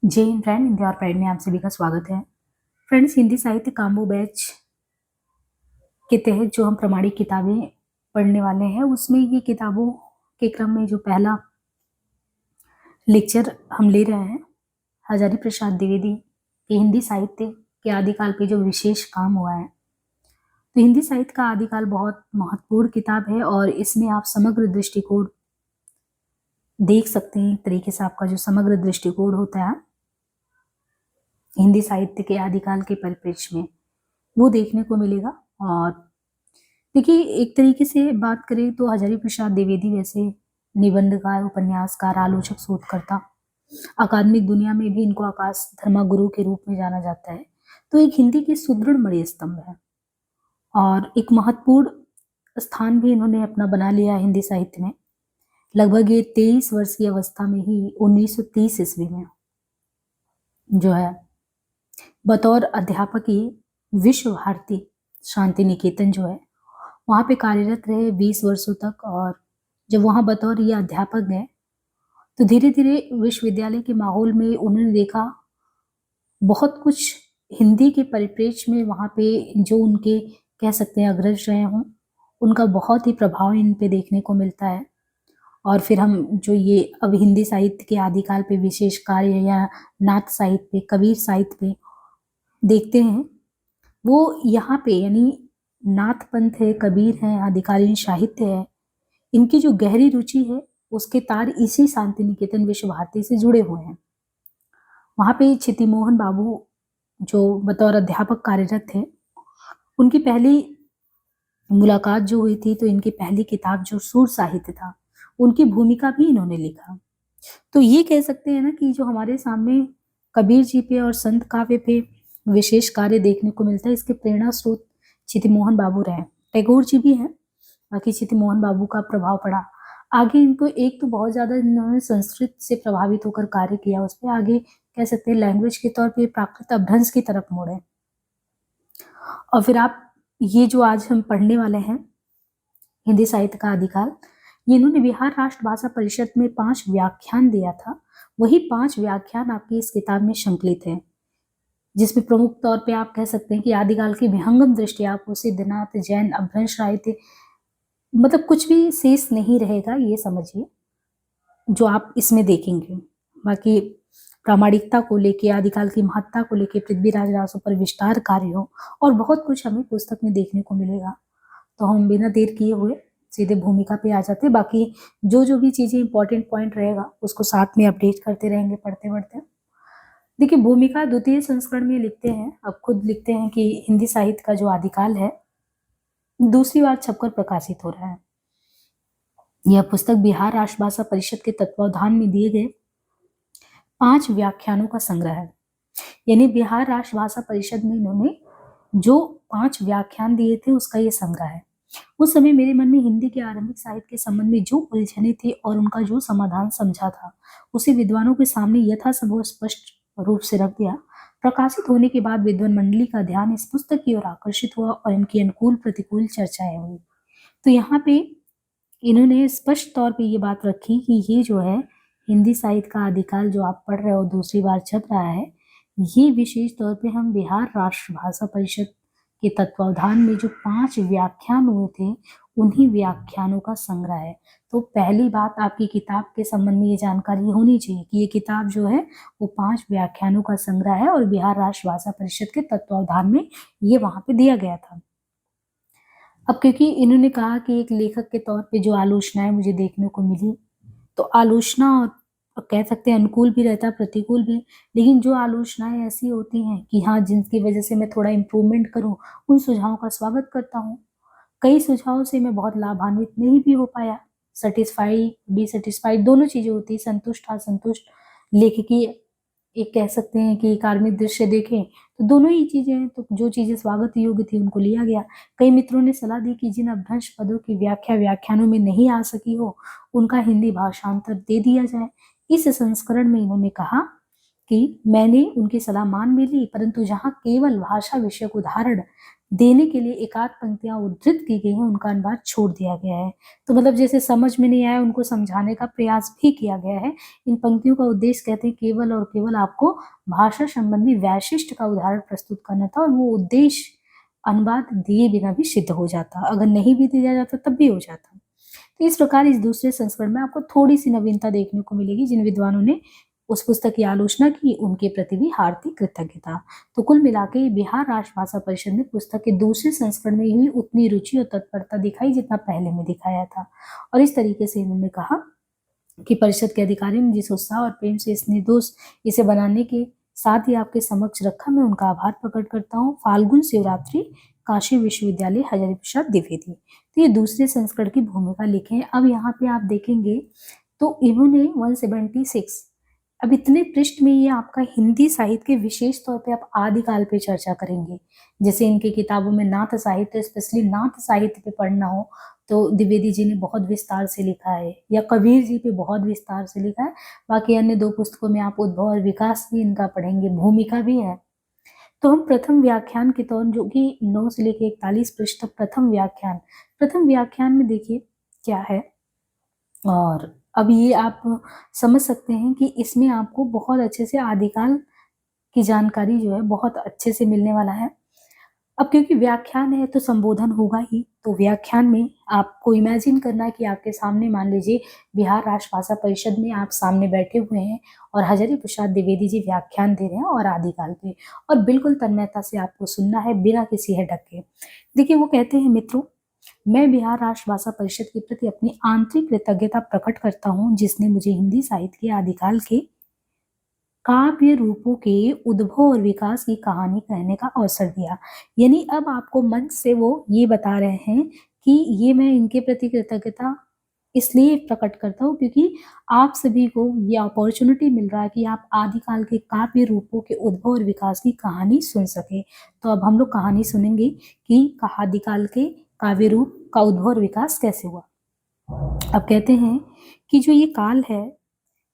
जय हिंद फ्रेंड, हिंदी और प्राइड में आप सभी का स्वागत है। फ्रेंड्स, हिंदी साहित्य कॉम्बो बैच के तहत जो हम प्रमाणिक किताबें पढ़ने वाले हैं उसमें ये किताबों के क्रम में जो पहला लेक्चर हम ले रहे हैं हजारी प्रसाद द्विवेदी के हिंदी साहित्य के आदिकाल पे जो विशेष काम हुआ है। तो हिंदी साहित्य का आदिकाल बहुत महत्वपूर्ण किताब है और इसमें आप समग्र दृष्टिकोण देख सकते हैं। एक तरीके से आपका जो समग्र दृष्टिकोण होता है हिंदी साहित्य के आदिकाल के परिप्रेक्ष्य में वो देखने को मिलेगा। और देखिए, एक तरीके से बात करें तो हजारी प्रसाद द्विवेदी वैसे निबंधकार, उपन्यासकार, आलोचक, शोधकर्ता, अकादमिक दुनिया में भी इनको आकाश धर्मा गुरु के रूप में जाना जाता है। तो एक हिंदी के सुदृढ़ मणि स्तंभ है और एक महत्वपूर्ण स्थान भी इन्होंने अपना बना लिया हिंदी साहित्य में। लगभग ये 23 वर्ष की अवस्था में ही 1930 ईस्वी में जो है बतौर अध्यापक ही विश्व भारती शांति निकेतन जो है वहाँ पे कार्यरत रहे 20 वर्षों तक। और जब वहाँ बतौर ये अध्यापक गए तो धीरे धीरे विश्वविद्यालय के माहौल में उन्होंने देखा बहुत कुछ हिंदी के परिप्रेक्ष्य में वहाँ पे जो उनके कह सकते हैं अग्रज रहे हों उनका बहुत ही प्रभाव इन पे देखने को मिलता है। और फिर हम जो ये अब हिंदी साहित्य के आदिकाल पे विशेष कार्य या नाथ साहित्य पे, कबीर साहित्य पे देखते हैं, वो यहाँ पे यानी नाथ पंथ है, कबीर है, आदिकालीन साहित्य है, इनकी जो गहरी रुचि है उसके तार इसी शांति निकेतन विश्व भारती से जुड़े हुए हैं। वहाँ पे क्षिति मोहन बाबू जो बतौर अध्यापक कार्यरत थे, उनकी पहली मुलाकात जो हुई थी तो इनकी पहली किताब जो सुर साहित्य था उनकी भूमिका भी इन्होंने लिखा। तो ये कह सकते हैं ना कि जो हमारे सामने कबीर जी पे और संत काव्य पे विशेष कार्य देखने को मिलता है, इसके प्रेरणा स्रोत क्षिति मोहन बाबू रहे। टैगोर जी भी हैं, बाकी क्षिति मोहन बाबू का प्रभाव पड़ा आगे इनको। एक तो बहुत ज़्यादा इन्होंने संस्कृत से प्रभावित होकर कार्य किया, उस पर आगे कह सकते हैं लैंग्वेज के तौर पे प्राकृत अपभ्रंश की तरफ मुड़े। और फिर आप ये जो आज हम पढ़ने वाले हैं हिंदी साहित्य का आदिकाल, ये इन्होंने बिहार राष्ट्र भाषा परिषद में 5 व्याख्यान दिया था। वही 5 व्याख्यान आपकी इस किताब में संकलित है, जिसमें प्रमुख तौर पे आप कह सकते हैं कि आदिकाल की विहंगम दृष्टि आपको सिद्धनाथ, जैन, अपभ्रंश साहित्य, मतलब कुछ भी शेष नहीं रहेगा, ये समझिए जो आप इसमें देखेंगे। बाकी प्रामाणिकता को लेके, आदिकाल की महत्ता को लेके, पृथ्वीराज रासो पर विस्तार कार्य हो और बहुत कुछ हमें पुस्तक में देखने को मिलेगा। तो हम बिना देर किए हुए सीधे भूमिका पे आ जाते हैं। बाकी जो जो भी चीज़ें इंपॉर्टेंट पॉइंट रहेगा उसको साथ में अपडेट करते रहेंगे पढ़ते पढ़ते। देखिए, भूमिका द्वितीय संस्करण में लिखते हैं, अब खुद लिखते हैं कि हिंदी साहित्य का जो आदिकाल है दूसरी बार छपकर प्रकाशित हो रहा है। यह पुस्तक बिहार राष्ट्र भाषा परिषद के तत्वावधान में दिए गए 5 व्याख्यानों का संग्रह है। यानी बिहार राष्ट्र भाषा परिषद में इन्होंने जो 5 व्याख्यान दिए थे उसका ये संग्रह है। उस समय मेरे मन में हिंदी के आरंभिक साहित्य के संबंध में जो उलझने थी और उनका जो समाधान समझा था उसे विद्वानों के सामने यथासंभव स्पष्ट रूप से रख दिया। प्रकाशित होने के बाद विद्वान मंडली का ध्यान इस पुस्तक की ओर आकर्षित हुआ और इनकी अनुकूल प्रतिकूल चर्चाएं हुई। तो यहाँ पे इन्होंने स्पष्ट तौर पे ये बात रखी कि ये जो है हिंदी साहित्य का आदिकाल जो आप पढ़ रहे हो दूसरी बार छप रहा है, ये विशेष तौर पे हम बिहार राष्ट्र भाषा परिषद के तत्वावधान में जो 5 व्याख्यान हुए थे उन्हीं व्याख्यानों का संग्रह है। तो पहली बात आपकी किताब के संबंध में ये जानकारी होनी चाहिए कि ये किताब जो है वो 5 व्याख्यानों का संग्रह है और बिहार राष्ट्र भाषा परिषद के तत्वावधान में ये वहाँ पे दिया गया था। अब क्योंकि इन्होंने कहा कि एक लेखक के तौर पे जो आलोचनाएं मुझे देखने को मिली, तो आलोचना और कह सकते हैं अनुकूल भी रहता है, प्रतिकूल भी, लेकिन जो आलोचनाएं ऐसी होती हैं कि हाँ जिनकी वजह से मैं थोड़ा इम्प्रूवमेंट करूँ, उन सुझावों का स्वागत करता हूँ। कई सुझावों से मैं बहुत लाभान्वित नहीं भी हो पाया, सेटिस्फाई डिससेटिस्फाइड दोनों चीज़ें होती, संतुष्ट असंतुष्ट। लेखक की एक कह सकते हैं कि कार्मिक दृश्य देखें तो दोनों ही चीजें हैं। तो जो चीजें स्वागत योग्य थी उनको लिया गया। कई मित्रों ने सलाह दी कि जिन अपभ्रंश पदों की व्याख्या व्याख्यानों में नहीं आ सकी हो उनका हिंदी भाषांतर दे दिया जाए। इस संस्करण में इन्होंने कहा कि मैंने उनकी सलाह मान भी ली, परंतु जहाँ केवल भाषा विषयक उदाहरण देने के लिए एकाध पंक्तियां उद्धृत की गई हैं, उनका अनुवाद छोड़ दिया गया है। तो मतलब जैसे समझ में नहीं आया, उनको समझाने का प्रयास भी किया गया है। इन पंक्तियों का उद्देश्य कहते हैं केवल और केवल आपको भाषा संबंधी वैशिष्ट का उदाहरण प्रस्तुत करना था, और वो उद्देश्य अनुवाद दिए बिना भी सिद्ध हो जाता, अगर नहीं भी दिया जाता तब भी हो जाता। तो इस प्रकार इस दूसरे संस्करण में आपको थोड़ी सी नवीनता देखने को मिलेगी। जिन विद्वानों ने उस पुस्तक की आलोचना की, उनके प्रति भी हार्दिक कृतज्ञता। तो कुल मिला के बिहार राष्ट्र भाषा परिषद ने पुस्तक के दूसरे संस्करण में ही उतनी रुचि और तत्परता दिखाई जितना पहले में दिखाया था, और इस तरीके से इन्होंने कहा कि परिषद के अधिकारियों ने जिस उत्साह और प्रेम से इस निर्दोष इसे बनाने के साथ ही आपके समक्ष रखा, मैं उनका आभार प्रकट करता हूँ। फाल्गुन शिवरात्रि, काशी विश्वविद्यालय, हजारी प्रसाद द्विवेदी। तो ये दूसरे संस्करण की भूमिका लिखे हैं। अब यहाँ पे आप देखेंगे तो इन्होंने 176, अब इतने पृष्ठ में ये आपका हिंदी साहित्य के विशेष तौर पे आप आदिकाल पे चर्चा करेंगे। जैसे इनकी किताबों में नाथ साहित्य, स्पेशली नाथ साहित्य पे पढ़ना हो तो द्विवेदी जी ने बहुत विस्तार से लिखा है, या कबीर जी पे बहुत विस्तार से लिखा है। बाकी अन्य दो पुस्तकों में आप उद्भव और विकास भी इनका पढ़ेंगे, भूमिका भी है। तो हम प्रथम व्याख्यान के तौर, जो कि 9 से लेकर 41 पृष्ठ तक प्रथम व्याख्यान में देखिए क्या है। और अब ये आप समझ सकते हैं कि इसमें आपको बहुत अच्छे से आदिकाल की जानकारी जो है बहुत अच्छे से मिलने वाला है। अब क्योंकि व्याख्यान है तो संबोधन होगा ही, तो व्याख्यान में आपको इमेजिन करना है कि आपके सामने, मान लीजिए बिहार राष्ट्र भाषा परिषद में आप सामने बैठे हुए हैं और हजारी प्रसाद द्विवेदी जी व्याख्यान दे रहे हैं और आदिकाल पे, और बिल्कुल तन्मयता से आपको सुनना है बिना किसी हटक के। देखिए वो कहते हैं, मित्रों, मैं बिहार राष्ट्र भाषा परिषद के प्रति अपनी आंतरिक कृतज्ञता प्रकट करता हूँ, जिसने मुझे हिंदी साहित्य के आदिकाल के काव्य रूपों के उद्भव और विकास की कहानी कहने का अवसर दिया। यानी अब आपको मंच से वो ये बता रहे हैं कि ये मैं इनके प्रति कृतज्ञता इसलिए प्रकट करता हूँ क्योंकि आप सभी को ये अपॉर्चुनिटी मिल रहा है कि आप आदिकाल के काव्य रूपों के उद्भव और विकास की कहानी सुन सके। तो अब हम लोग कहानी सुनेंगे कि आदिकाल के काव्य रूप का उद्भव और विकास कैसे हुआ। अब कहते हैं कि जो ये काल है,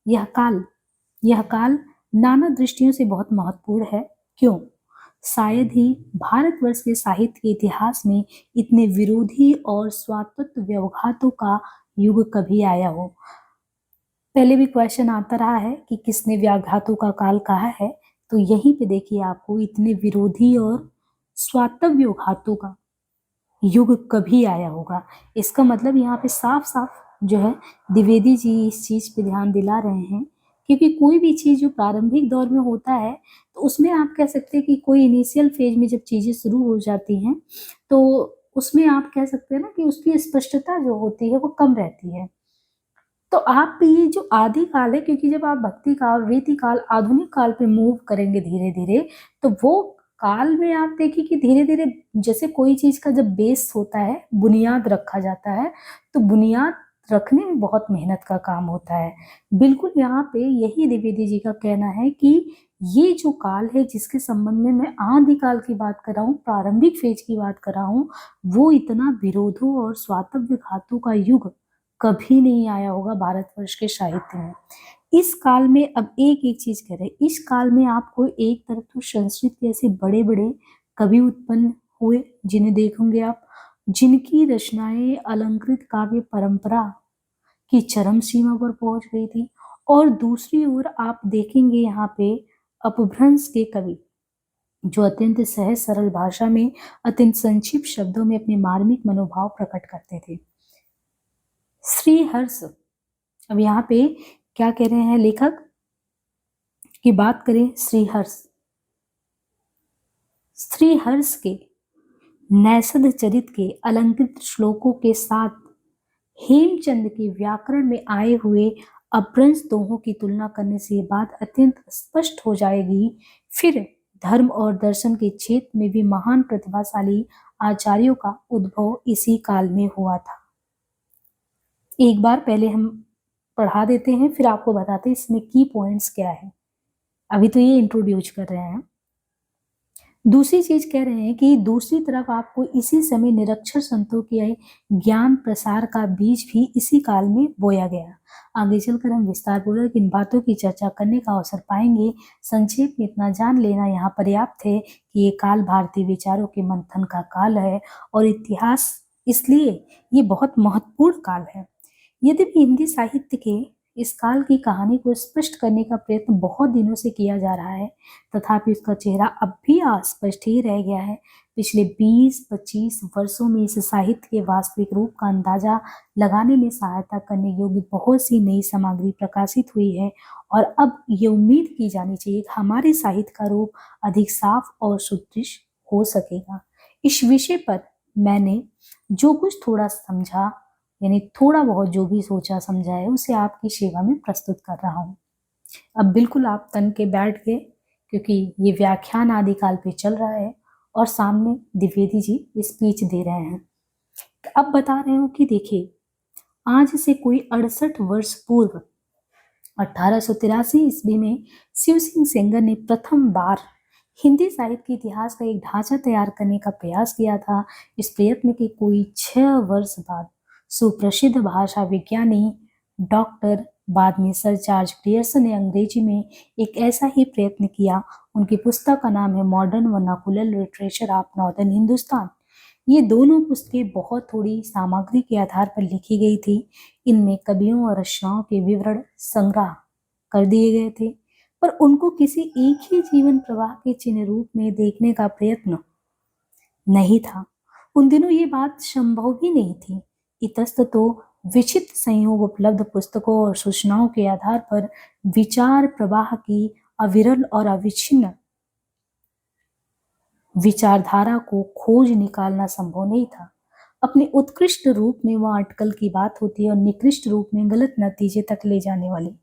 यह काल नाना दृष्टियों से बहुत महत्वपूर्ण है। क्यों? शायद ही भारतवर्ष के साहित्य के इतिहास में इतने विरोधी और स्वातंत्र व्यवघातों का युग कभी आया हो। पहले भी क्वेश्चन आता रहा है कि किसने व्याघातों का काल कहा है, तो यहीं पे देखिए आपको इतने विरोधी और स्वातंत्र व्यवघातों का युग कभी आया होगा। इसका मतलब यहाँ पे साफ साफ जो है द्विवेदी जी इस चीज पे ध्यान दिला रहे हैं, क्योंकि कोई भी चीज जो प्रारंभिक दौर में होता है तो उसमें आप कह सकते हैं कि कोई इनिशियल फेज में जब चीजें शुरू हो जाती हैं तो उसमें आप कह सकते हैं ना कि उसकी स्पष्टता जो होती है वो कम रहती है। तो आप ये जो आदि काल है, क्योंकि जब आप भक्ति काल, रीति काल, आधुनिक काल पे मूव करेंगे धीरे धीरे, तो वो काल में आप देखिए कि धीरे धीरे जैसे कोई चीज का जब बेस होता है, बुनियाद रखा जाता है, तो बुनियाद रखने में बहुत मेहनत का काम होता है। बिल्कुल यहाँ पे यही द्विवेदी जी का कहना है कि ये जो काल है जिसके संबंध में मैं आदिकाल की बात कर रहा हूँ, प्रारंभिक फेज की बात कर रहा हूँ, वो इतना विरोधों और स्वातंत्र घातों का युग कभी नहीं आया होगा भारतवर्ष के साहित्य में। इस काल में अब एक एक चीज कह रहे हैं, इस काल में आपको एक तरफ तो संस्कृत के ऐसे बड़े बड़े कवि उत्पन्न हुए जिन्हें देखोगे आप, जिनकी रचनाएं अलंकृत काव्य परंपरा की चरम सीमा पर पहुंच गई थी, और दूसरी ओर आप देखेंगे यहाँ पे अपभ्रंश के कवि जो अत्यंत सहज सरल भाषा में, अत्यंत संक्षिप्त शब्दों में अपने मार्मिक मनोभाव प्रकट करते थे। श्रीहर्ष, अब यहाँ पे क्या कह रहे हैं लेखक की बात करें, श्रीहर्ष के नैषध चरित के अलंकृत श्लोकों के साथ हेमचंद के व्याकरण में आए हुए अपभ्रंश दोहों की तुलना करने से ये बात अत्यंत स्पष्ट हो जाएगी। फिर धर्म और दर्शन के क्षेत्र में भी महान प्रतिभाशाली आचार्यों का उद्भव इसी काल में हुआ था। एक बार पहले हम पढ़ा देते हैं, फिर आपको बताते हैं इसमें की पॉइंट्स क्या है। अभी तो ये इंट्रोड्यूस कर रहे हैं। दूसरी चीज कह रहे हैं कि दूसरी तरफ आपको इसी समय निरक्षर संतों के ज्ञान प्रसार का बीज भी इसी काल में बोया गया। आगे चलकर हम विस्तार पूर्वक इन बातों की चर्चा करने का अवसर पाएंगे। संक्षेप में इतना जान लेना यहाँ पर्याप्त है कि ये काल भारतीय विचारों के मंथन का काल है और इतिहास इसलिए ये बहुत महत्वपूर्ण काल है। यद्यपि हिंदी साहित्य के इस काल की कहानी को स्पष्ट करने का प्रयत्न बहुत दिनों से किया जा रहा है, तथापि उसका चेहरा अब भी अस्पष्ट ही रह गया है। पिछले 20-25 वर्षों में इस साहित्य के वास्तविक रूप का अंदाजा लगाने में सहायता करने योग्य बहुत सी नई सामग्री प्रकाशित हुई है और अब ये उम्मीद की जानी चाहिए कि हमारे साहित्य का रूप अधिक साफ और सुदृढ़ हो सकेगा। इस विषय पर मैंने जो कुछ थोड़ा समझा, यानी थोड़ा बहुत जो भी सोचा समझा है, उसे आपकी सेवा में प्रस्तुत कर रहा हूँ। अब बिल्कुल आप तन के बैठ गए, क्योंकि ये व्याख्यान आदिकाल पे चल रहा है और सामने द्विवेदी जी स्पीच दे रहे हैं। अब बता रहे हो कि देखिए, आज से कोई 68 वर्ष पूर्व 1883 ईस्वी में शिव सिंह सेंगर ने प्रथम बार हिंदी साहित्य के इतिहास का एक ढांचा तैयार करने का प्रयास किया था। इस प्रयत्न के कोई 6 वर्ष बाद सुप्रसिद्ध भाषा विज्ञानी डॉक्टर, बाद में सर चार्ल्स ग्रियर्सन ने अंग्रेजी में एक ऐसा ही प्रयत्न किया। उनकी पुस्तक का नाम है modern vernacular literature of northern Hindustan. ये दोनों पुस्तकें बहुत थोड़ी सामग्री के आधार पर लिखी गई थी। इनमें कवियों और रचनाओं के विवरण संग्रह कर दिए गए थे, पर उनको किसी एक ही जीवन प्रवाह के चिन्ह रूप में देखने का प्रयत्न नहीं था। उन दिनों ये बात संभव भी नहीं थी। इतस्ततः विचित्र संयोग उपलब्ध पुस्तकों और सूचनाओं के आधार पर विचार प्रवाह की अविरल और अविच्छिन्न विचारधारा को खोज निकालना संभव नहीं था। अपने उत्कृष्ट रूप में वह अटकल की बात होती है और निकृष्ट रूप में गलत नतीजे तक ले जाने वाली।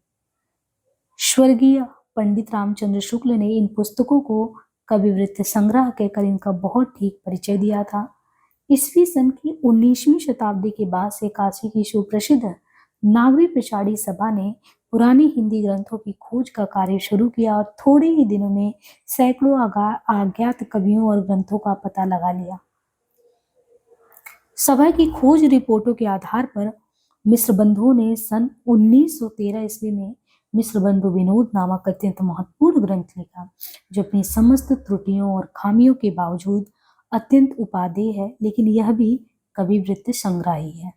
स्वर्गीय पंडित रामचंद्र शुक्ल ने इन पुस्तकों को कविवृत्ति संग्रह कहकर इनका बहुत ठीक परिचय दिया था। ईस्वी सन की 19वीं शताब्दी के बाद से काशी की सुप्रसिद्ध नागरी पिछाड़ी सभा ने पुरानी हिंदी ग्रंथों की खोज का कार्य शुरू किया और थोड़े ही दिनों में सैकड़ों अज्ञात कवियों और ग्रंथों का पता लगा लिया। सभा की खोज रिपोर्टों के आधार पर मिस्र बंधुओं ने सन 1913 ईस्वी में मिस्र बंधु विनोद नामक अत्यंत महत्वपूर्ण ग्रंथ लिखा, जो अपनी समस्त त्रुटियों और खामियों के बावजूद अत्यंत उपादेय है, लेकिन यह भी कविवृत्ति संग्रह ही है।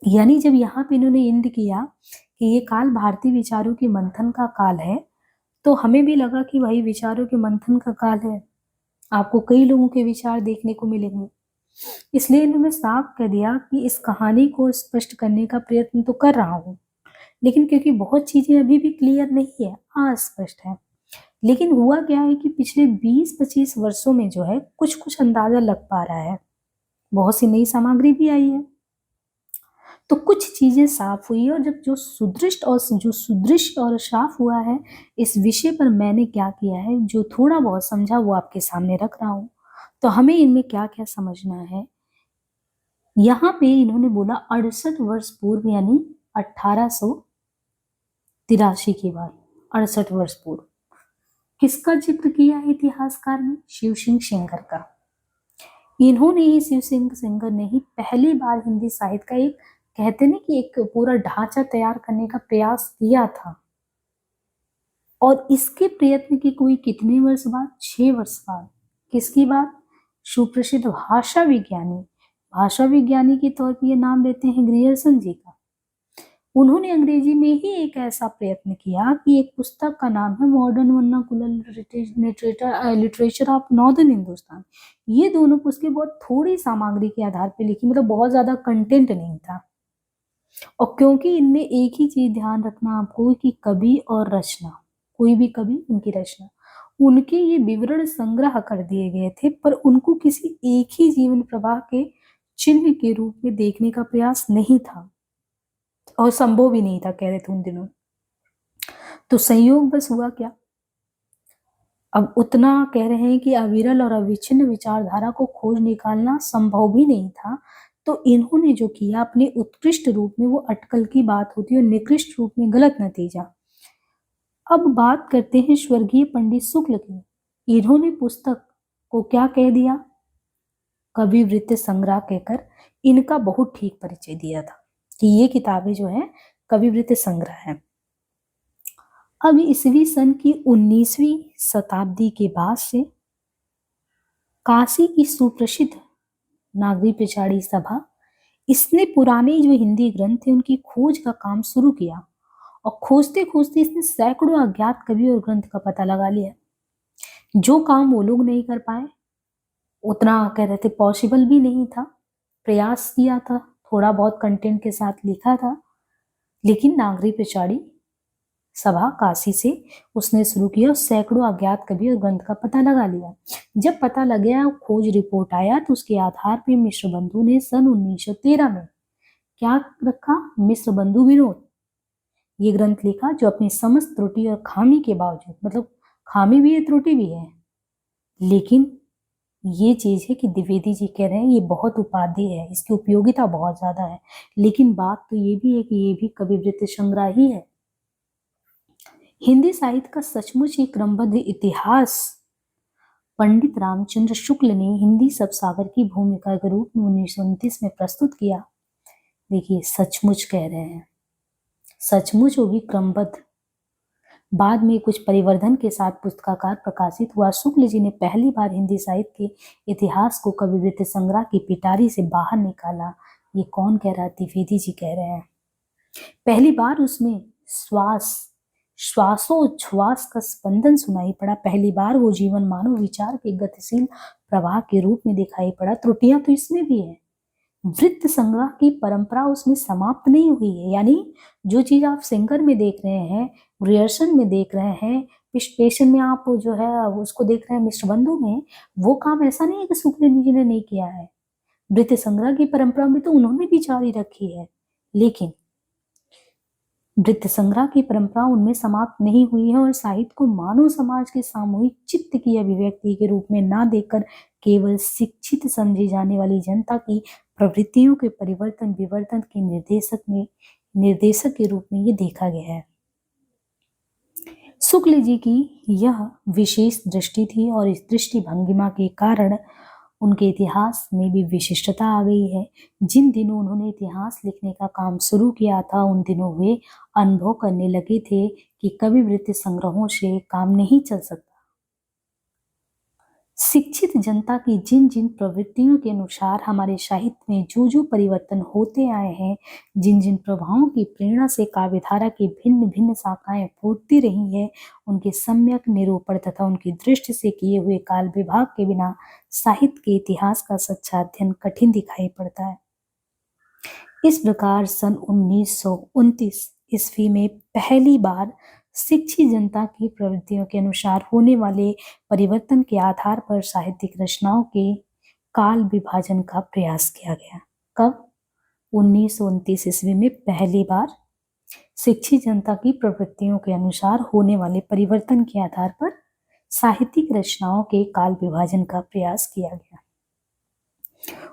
यानी जब यहाँ पे इन्होंने इंद किया कि ये काल भारतीय विचारों के मंथन का काल है, तो हमें भी लगा कि भाई विचारों के मंथन का काल है, आपको कई लोगों के विचार देखने को मिलेंगे। इसलिए इन्होंने साफ कह दिया कि इस कहानी को स्पष्ट करने का प्रयत्न तो कर रहा हूँ, लेकिन क्योंकि बहुत चीजें अभी भी क्लियर नहीं है, अस्पष्ट है। लेकिन हुआ क्या है कि पिछले 20-25 वर्षों में जो है कुछ अंदाजा लग पा रहा है, बहुत सी नई सामग्री भी आई है, तो कुछ चीजें साफ हुई। और जब जो सुदृढ़ और साफ हुआ है, इस विषय पर मैंने क्या किया है, जो थोड़ा बहुत समझा वो आपके सामने रख रहा हूँ। तो हमें इनमें क्या क्या समझना है। यहाँ पे इन्होंने बोला 68 वर्ष पूर्व, यानी 1883 के बाद 68 वर्ष पूर्व किसका जिक्र किया है इतिहासकार ने? शिव सिंह सेंगर का। इन्होंने ही, शिव सिंह सेंगर ने ही पहली बार हिंदी साहित्य का एक, कहते ना कि एक पूरा ढांचा तैयार करने का प्रयास किया था। और इसके प्रयत्न के कोई कितने वर्ष बाद? 6 वर्ष बाद। किसकी बात? सुप्रसिद्ध भाषा विज्ञानी के तौर पर ये नाम लेते हैं ग्रियर्सन जी का। उन्होंने अंग्रेजी में ही एक ऐसा प्रयत्न किया कि एक पुस्तक का नाम है modern vernacular literature of northern Hindustan. ये दोनों पुस्तकें बहुत थोड़ी सामग्री के आधार पर लिखी, मतलब बहुत ज्यादा कंटेंट नहीं था। और क्योंकि इनमें एक ही चीज ध्यान रखना आपको कि कवि और रचना, कोई भी कवि, उनकी रचना, उनके ये विवरण संग्रह कर दिए गए थे, पर उनको किसी एक ही जीवन प्रवाह के चिन्ह के रूप में देखने का प्रयास नहीं था और संभव भी नहीं था, कह रहे थे उन दिनों। तो संयोग बस हुआ क्या, अब उतना कह रहे हैं कि अविरल और अविच्छिन्न विचारधारा को खोज निकालना संभव भी नहीं था। तो इन्होंने जो किया, अपने उत्कृष्ट रूप में वो अटकल की बात होती है और निकृष्ट रूप में गलत नतीजा। अब बात करते हैं स्वर्गीय पंडित शुक्ल की। इन्होंने पुस्तक को क्या कह दिया, कवि वृत्ति संग्रह कहकर इनका बहुत ठीक परिचय दिया था कि ये किताबें जो है कवि वृत्ति संग्रह है। अब ईसवी सन की 19वीं शताब्दी के बाद से काशी की सुप्रसिद्ध नागरी पिछाड़ी सभा, इसने पुराने जो हिंदी ग्रंथ थे उनकी खोज का काम शुरू किया और खोजते खोजते इसने सैकड़ों अज्ञात कवि और ग्रंथ का पता लगा लिया। जो काम वो लोग नहीं कर पाए, उतना कह रहे थे पॉसिबल भी नहीं था, प्रयास किया था, थोड़ा बहुत कंटेंट के साथ लिखा था, लेकिन नागरी पिछाड़ी सभा काशी से उसने शुरू किया और सैकड़ों अज्ञात कवि और ग्रंथ का पता लगा लिया। जब पता लग गया, खोज रिपोर्ट आया, तो उसके आधार पर मिश्र बंधु ने सन 1913 में क्या रखा, मिश्र बंधु विनोद, ये ग्रंथ लिखा जो अपनी समस्त त्रुटि और खामी के बावजूद, मतलब खामी भी है त्रुटि भी है, लेकिन ये चीज है कि द्विवेदी जी कह रहे हैं ये बहुत उपाधि है, इसकी उपयोगिता बहुत ज्यादा है, लेकिन बात तो ये भी है कि ये भी कवि वृत्ति संग्रह ही है। हिंदी साहित्य का सचमुच ही क्रमबद्ध इतिहास पंडित रामचंद्र शुक्ल ने हिंदी सबसागर की भूमिका के रूप में 1929 में प्रस्तुत किया। देखिए सचमुच कह रहे हैं, सचमुच वो भी क्रमबद्ध। बाद में कुछ परिवर्धन के साथ पुस्तकाकार प्रकाशित हुआ। शुक्ल जी ने पहली बार हिंदी साहित्य के इतिहास को कवि वृत्ति संग्रह की पिटारी से बाहर निकाला। ये कौन कह रहा है, द्विवेदी जी कह रहे हैं। पहली बार उसमें श्वासोच्छ्वास का स्पंदन सुनाई पड़ा। पहली बार वो जीवन मानव विचार के गतिशील प्रवाह के रूप में दिखाई पड़ा। त्रुटियां तो इसमें भी है, वृत्त संग्रह की परंपरा उसमें समाप्त नहीं हुई है। यानी जो चीज आप सिंगर में देख रहे हैं, ग्रियर्सन में देख रहे हैं, पेशन में आप जो है उसको देख रहे हैं, मिश्र बंधु में, वो काम ऐसा नहीं है कि शुक्ल जी ने नहीं किया है। वृत्त संग्रह की परंपरा में तो उन्होंने भी जारी रखी है, लेकिन वृत्त संग्रह की परंपरा उनमें समाप्त नहीं हुई है और साहित्य को मानव समाज के सामूहिक चित्त की अभिव्यक्ति के रूप में ना देखकर केवल शिक्षित समझी जाने वाली जनता की प्रवृत्तियों के परिवर्तन विवर्तन के निर्देशक के रूप में ये देखा गया है। शुक्ल जी की यह विशेष दृष्टि थी और इस दृष्टि भंगिमा के कारण उनके इतिहास में भी विशिष्टता आ गई है। जिन दिनों उन्होंने इतिहास लिखने का काम शुरू किया था, उन दिनों वे अनुभव करने लगे थे कि कवि वृत्ति संग्रहों से काम नहीं चल सकता। शिक्षित जनता की जिन जिन प्रवृत्तियों के अनुसार हमारे साहित्य में जो जो परिवर्तन होते आए हैं, जिन जिन प्रभावों की प्रेरणा से काव्यधारा की भिन्न भिन्न शाखाएं फूटती रही हैं, उनके सम्यक निरूपण तथा उनकी दृष्टि से किए हुए काल विभाग के बिना साहित्य के इतिहास का सच्चा अध्ययन कठिन दिखाई पड़ता है। इस प्रकार सन 1929 ईस्वी में पहली बार शिक्षित जनता की प्रवृत्तियों के अनुसार होने वाले परिवर्तन के आधार पर साहित्यिक रचनाओं के काल विभाजन का प्रयास किया गया। कब? 1929 ईस्वी में पहली बार शिक्षित जनता की प्रवृत्तियों के अनुसार होने वाले परिवर्तन के आधार पर साहित्यिक रचनाओं के काल विभाजन का प्रयास किया गया।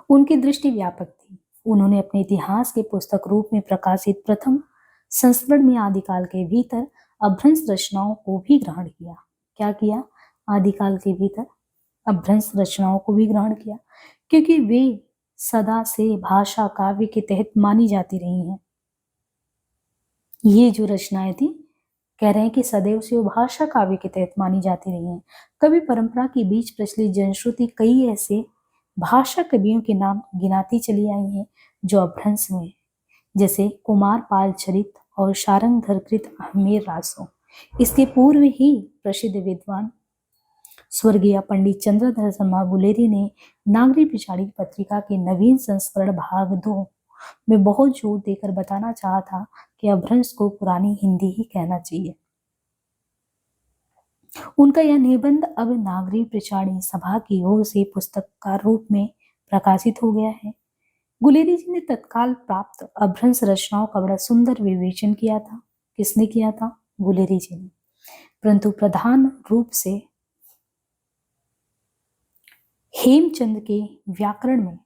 उनकी दृष्टि व्यापक थी। उन्होंने अपने इतिहास के पुस्तक रूप में प्रकाशित प्रथम संस्करण में आदिकाल के भीतर अभ्रंश रचनाओं को भी ग्रहण किया। क्या किया? आदिकाल के भीतर अभ्रंश रचनाओं को भी ग्रहण किया, क्योंकि वे सदा से भाषा काव्य के तहत मानी जाती रही हैं। ये जो रचनाएं थी, कह रहे हैं कि सदैव से वो भाषा काव्य के तहत मानी जाती रही हैं। कवि परंपरा के बीच प्रचलित जनश्रुति कई ऐसे भाषा कवियों के नाम गिनाती चली आई हैं जो अभ्रंश में, जैसे कुमार पाल चरित और शारंगधरकृत अहमेर रासो। इसके पूर्व ही प्रसिद्ध विद्वान स्वर्गीय पंडित चंद्रधर शर्मा गुलेरी ने नागरी पिछाड़ी पत्रिका के नवीन संस्करण भाग 2 में बहुत जोर देकर बताना चाहा था कि अभ्रंश को पुरानी हिंदी ही कहना चाहिए। उनका यह निबंध अब नागरी पिछाड़ी सभा की ओर से पुस्तककार रूप में प्रकाशित हो गया है। गुलेरी जी ने तत्काल प्राप्त अभ्रंश रचनाओं का बड़ा सुंदर विवेचन किया था। किसने किया था? गुलेरी जी ने। परंतु प्रधान रूप से हेमचंद के व्याकरण में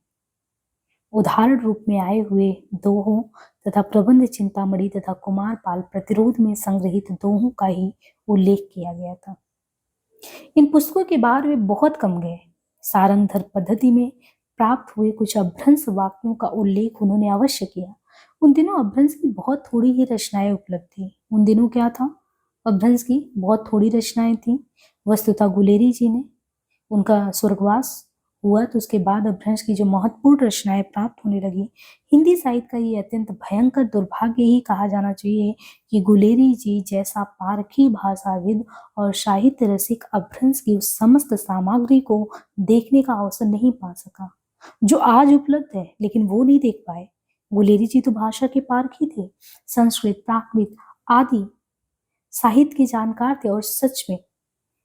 उदाहरण रूप में आए हुए दोहों तथा प्रबंध चिंतामणि तथा कुमार पाल प्रतिरोध में संग्रहित दोहों का ही उल्लेख किया गया था। इन पुस्तकों के बाद वे बहुत कम गए। सारंगधर पद्धति में प्राप्त हुए कुछ अभ्रंश वाक्यों का उल्लेख उन्होंने अवश्य किया। उन दिनों अभ्रंश की बहुत थोड़ी ही रचनाएं उपलब्ध थी। उन दिनों क्या था, अभ्रंश की बहुत थोड़ी रचनाएं थी। वस्तुतः गुलेरी जी ने, उनका स्वर्गवास हुआ तो उसके बाद अभ्रंश की जो महत्वपूर्ण रचनाएं प्राप्त होने लगी। हिंदी साहित्य का ये अत्यंत भयंकर दुर्भाग्य ही कहा जाना चाहिए कि गुलेरी जी जैसा पारखी भाषाविद और साहित्य रसिक अभ्रंश की उस समस्त सामग्री को देखने का अवसर नहीं पा सका जो आज उपलब्ध है, लेकिन वो नहीं देख पाए। गुलेरी जी तो भाषा के पारखी थे, संस्कृत, प्राकृत आदि साहित्य के जानकार थे और सच में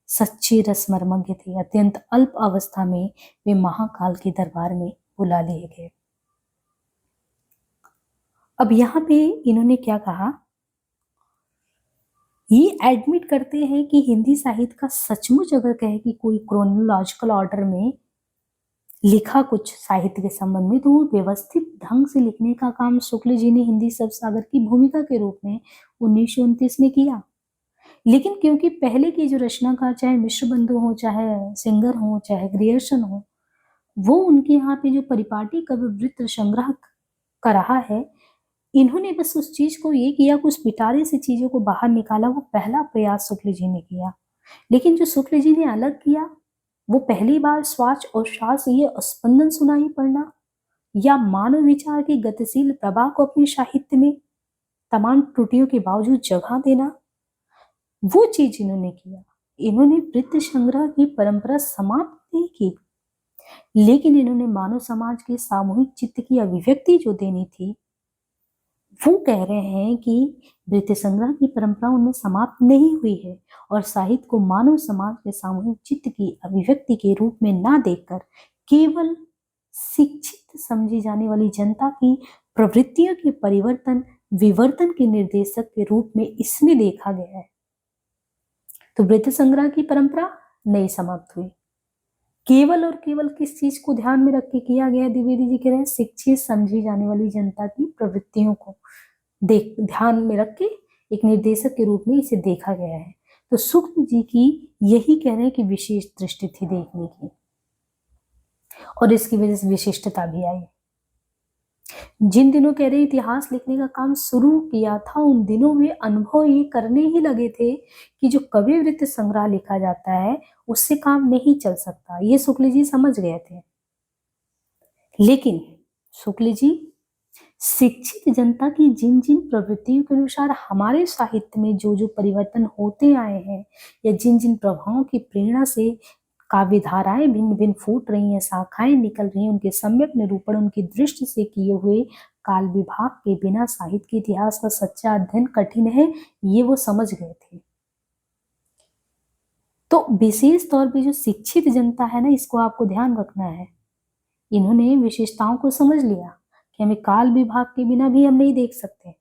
सच्चे रसमर्मज्ञ थे। अत्यंत अल्प अवस्था में वे महाकाल के दरबार में बुला लिए गए। अब यहाँ पे इन्होंने क्या कहा, ये एडमिट करते हैं कि हिंदी साहित्य का सचमुच अगर कहे कि कोई क्रोनोलॉजिकल ऑर्डर में लिखा कुछ साहित्य के संबंध में, तो वो व्यवस्थित ढंग से लिखने का काम शुक्ल जी ने हिंदी शब्दसागर की भूमिका के रूप में 1929 में किया। लेकिन क्योंकि पहले की जो रचनाकार, चाहे मिश्र बंधु हो, चाहे सिंगर हो, चाहे ग्रियर्सन हो, वो उनके यहाँ पे जो परिपाटी कविवृत्त संग्रह का रहा है, इन्होंने बस उस चीज को ये किया कि उस पिटारे से चीजों को बाहर निकाला। वो पहला प्रयास शुक्ल जी ने किया। लेकिन जो शुक्ल जी ने अलग किया, वो पहली बार स्वाच और श्वास ये स्पंदन सुनाई पड़ना या मानव विचार की गतिशील प्रवाह को अपने साहित्य में तमाम त्रुटियों के बावजूद जगह देना, वो चीज इन्होंने किया। इन्होंने वृत्त संग्रह की परंपरा समाप्त नहीं की, लेकिन इन्होंने मानव समाज के सामूहिक चित्त की अभिव्यक्ति जो देनी थी, वो कह रहे हैं कि वृत्त संग्रह की परंपरा उनमें समाप्त नहीं हुई है और साहित्य को मानव समाज के सामूहिक चित्त की अभिव्यक्ति के रूप में ना देखकर केवल शिक्षित समझी जाने वाली जनता की प्रवृत्तियों के परिवर्तन विवर्तन के निर्देशक के रूप में इसमें देखा गया है। तो वृत्त संग्रह की परंपरा नहीं समाप्त हुई, केवल और केवल किस चीज को ध्यान में रख के किया गया, द्विवेदी जी कह रहे हैं शिक्षित समझी जाने वाली जनता की प्रवृत्तियों को ध्यान में रख के एक निर्देशक के रूप में इसे देखा गया है। तो शुक्ल जी की यही कह रहे हैं कि विशेष दृष्टि थी देखने की और इसकी वजह से विशिष्टता भी आई। जिन दिनों कह रहे इतिहास लिखने का काम शुरू किया था, उन दिनों में अनुभव ये करने ही लगे थे कि जो कवि वृत्त संग्रह लिखा जाता है उससे काम नहीं चल सकता, ये शुक्ल जी समझ गए थे। लेकिन शुक्ल जी शिक्षित जनता की जिन जिन प्रवृत्तियों के अनुसार हमारे साहित्य में जो जो परिवर्तन होते आए हैं या जिन जिन प्रभावों की प्रेरणा से काव्य धाराएं भिन्न भिन्न फूट रही हैं, शाखाएं निकल रही हैं, उनके सम्यक निरूपण उनकी दृष्टि से किए हुए काल विभाग के बिना साहित्य के इतिहास का सच्चा अध्ययन कठिन है, ये वो समझ गए थे। तो विशेष तौर पे जो शिक्षित जनता है ना, इसको आपको ध्यान रखना है। इन्होंने विशेषताओं को समझ लिया कि हमें काल विभाग के बिना भी हम नहीं देख सकते,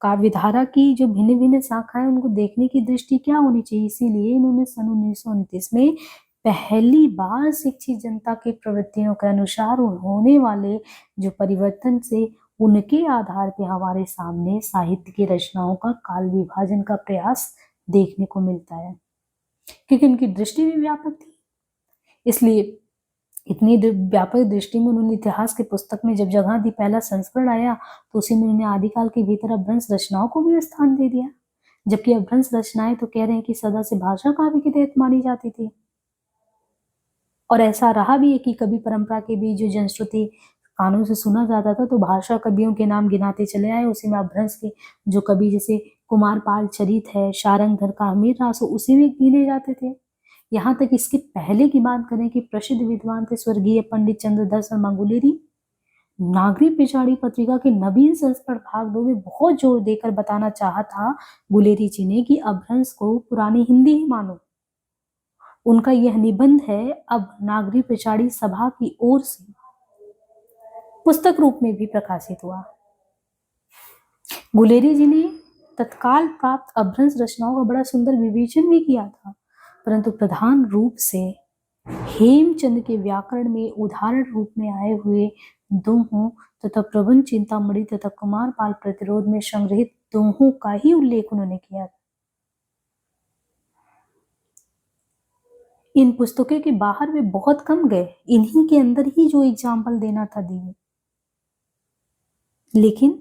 काव्यधारा की जो भिन्न भिन्न शाखाएं उनको देखने की दृष्टि क्या होनी चाहिए। इसीलिए इन्होंने सन 1929 में पहली बार शिक्षित जनता की प्रवृत्तियों के अनुसार होने वाले जो परिवर्तन से उनके आधार पे हमारे सामने साहित्य की रचनाओं का काल विभाजन का प्रयास देखने को मिलता है, क्योंकि उनकी दृष्टि भी व्यापक थी। इसलिए इतनी व्यापक दृष्टि में उन्होंने इतिहास के पुस्तक में जब जगह दी, पहला संस्करण आया तो उसी में उन्होंने आदिकाल के भीतर अभ्रंश रचनाओं को भी स्थान दे दिया। जबकि अभ्रंश रचनाएं तो कह रहे हैं कि सदा से भाषा काव्य के तहत मानी जाती थी और ऐसा रहा भी है कि कवि परंपरा के भी जो जनश्रुति कानों से सुना जाता था तो भाषा कवियों के नाम गिनाते चले आए। उसी में अभ्रंश के जो कवि जैसे कुमारपाल चरित है, सारंगधर का हमीर रासो उसी में गिने जाते थे। यहाँ तक इसके पहले की बात करें कि प्रसिद्ध विद्वान थे स्वर्गीय पंडित चंद्रधर शर्मा गुलेरी। नागरी पिछाड़ी पत्रिका के नवीन संस्करण भाग 2 में बहुत जोर देकर बताना चाहा था गुलेरी जी ने कि अभ्रंश को पुरानी हिंदी ही मानो। उनका यह निबंध है अब नागरी पिछाड़ी सभा की ओर से पुस्तक रूप में भी प्रकाशित हुआ। गुलेरी जी ने तत्काल प्राप्त अभ्रंश रचनाओं का बड़ा सुंदर विवेचन भी किया था, परंतु प्रधान रूप से हेमचंद के व्याकरण में उदाहरण रूप में आए हुए दोहों तथा प्रबंध चिंतामणि तथा कुमारपाल प्रतिरोध में संग्रहित दोहों का ही उल्लेख उन्होंने किया था। इन पुस्तकों के बाहर वे बहुत कम गए, इन्हीं के अंदर ही जो एग्जाम्पल देना था दिए। लेकिन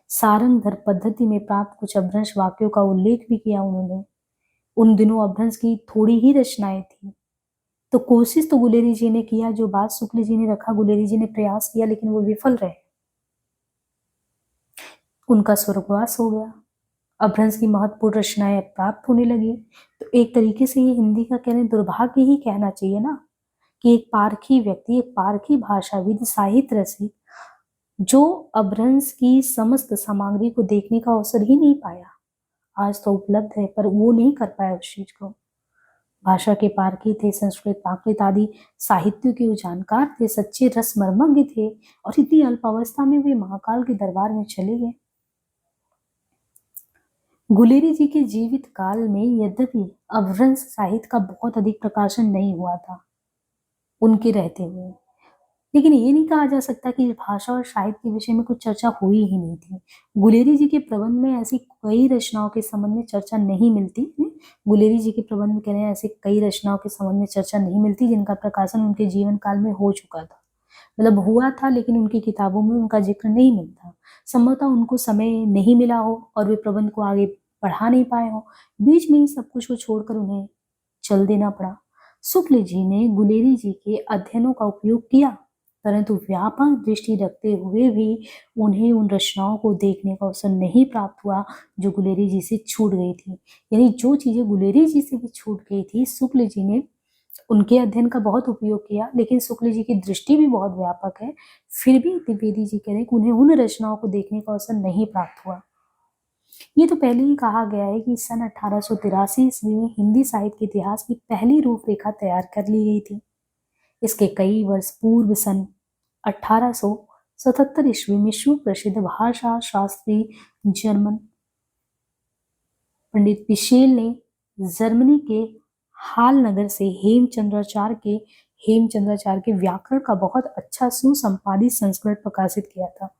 सारंग धर पद्धति में प्राप्त कुछ अपभ्रंश वाक्यों का उल्लेख भी किया उन्होंने। उन दिनों अपभ्रंश की थोड़ी ही रचनाएं थी, तो कोशिश तो गुलेरी जी ने किया, जो बात शुक्ल जी ने रखा गुलेरी जी ने प्रयास किया, लेकिन वो विफल रहे। उनका स्वर्गवास हो गया। अपभ्रंश की महत्वपूर्ण रचनाएं प्राप्त होने लगी। तो एक तरीके से ये हिंदी का कहने दुर्भाग्य ही कहना चाहिए ना, कि एक पारखी व्यक्ति, एक पारखी भाषाविद, साहित्य रसिक, जो अपभ्रंश की समस्त सामग्री को देखने का अवसर ही नहीं पाया। आज तो उपलब्ध है, पर वो नहीं कर पाया उस चीज को। भाषा के पारखी थे, संस्कृत प्राकृत आदि साहित्य के वो जानकार थे, सच्चे रसमर्मज्ञ थे, और इतनी अल्पावस्था में वे महाकाल के दरबार में चले गए। गुलेरी जी के जीवित काल में यद्यपि अपभ्रंश साहित्य का बहुत अधिक प्रकाशन नहीं हुआ था उनके रहते हुए, लेकिन ये नहीं कहा जा सकता कि भाषा और साहित्य के विषय में कुछ चर्चा हुई ही नहीं थी। गुलेरी जी के प्रबंध में ऐसी कई रचनाओं के संबंध में चर्चा नहीं मिलती। गुलेरी जी के प्रबंध में कह रहे हैं ऐसे कई रचनाओं के संबंध में चर्चा नहीं मिलती जिनका प्रकाशन उनके जीवन काल में हो चुका था, मतलब हुआ था, लेकिन उनकी किताबों में उनका जिक्र नहीं मिलता। संभवतः उनको समय नहीं मिला हो और वे प्रबंध को आगे बढ़ा नहीं पाए हो, बीच में ही सब कुछ को छोड़कर उन्हें चल देना पड़ा। शुक्ल जी ने गुलेरी जी के अध्ययनों का उपयोग किया, परंतु व्यापक दृष्टि रखते हुए भी उन्हें उन रचनाओं को देखने का अवसर नहीं प्राप्त हुआ जो गुलेरी जी से छूट गई थी। यानी जो चीजें गुलेरी जी से भी छूट गई थी, शुक्ल जी ने उनके अध्ययन का बहुत उपयोग किया, लेकिन शुक्ल जी की दृष्टि भी बहुत व्यापक है, फिर भी द्विवेदी जी कह रहे हैं कि उन्हें उन रचनाओं को देखने का अवसर नहीं प्राप्त हुआ। ये तो पहले ही कहा गया है कि सन 1883 ईस्वी में हिंदी साहित्य के इतिहास की पहली रूपरेखा तैयार कर ली गई थी। इसके कई वर्ष पूर्व सन 1877 ईस्वी में सुप्रसिद्ध भाषा शास्त्री जर्मन पंडित पिशेल ने जर्मनी के हाल नगर से हेमचंद्राचार्य के व्याकरण का बहुत अच्छा सुसंपादित संस्करण प्रकाशित किया था।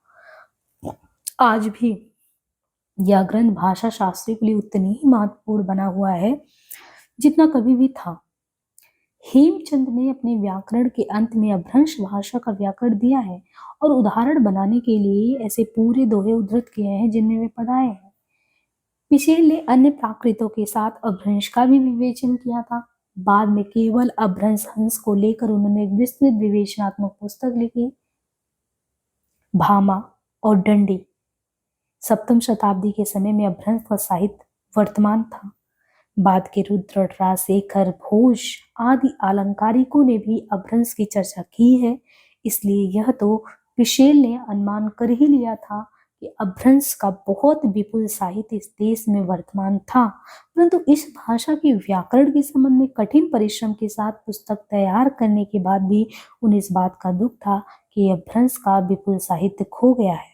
आज भी यह ग्रंथ भाषा शास्त्री के लिए उतनी ही महत्वपूर्ण बना हुआ है जितना कभी भी था। हेमचंद ने अपने व्याकरण के अंत में अपभ्रंश भाषा का व्याकरण दिया है और उदाहरण बनाने के लिए ऐसे पूरे दोहे उद्धृत किए हैं जिनमें वे पढ़ाए हैं। पिशेल ने अन्य प्राकृतों के साथ अपभ्रंश का भी विवेचन किया था। बाद में केवल अपभ्रंश हंस को लेकर उन्होंने एक विस्तृत विवेचनात्मक पुस्तक लिखी, भामा और डंडी। सप्तम शताब्दी के समय में अपभ्रंश का साहित्य वर्तमान था। बाद के रुद्र, राजशेखर, भोज आदि आलंकारिकों ने भी अपभ्रंश की चर्चा की है, इसलिए यह तो पिशेल ने अनुमान कर ही लिया था कि अपभ्रंश का बहुत विपुल साहित्य इस देश में वर्तमान था, परंतु इस भाषा के व्याकरण के संबंध में कठिन परिश्रम के साथ पुस्तक तैयार करने के बाद भी उन्हें इस बात का दुख था कि अपभ्रंश का विपुल साहित्य खो गया है।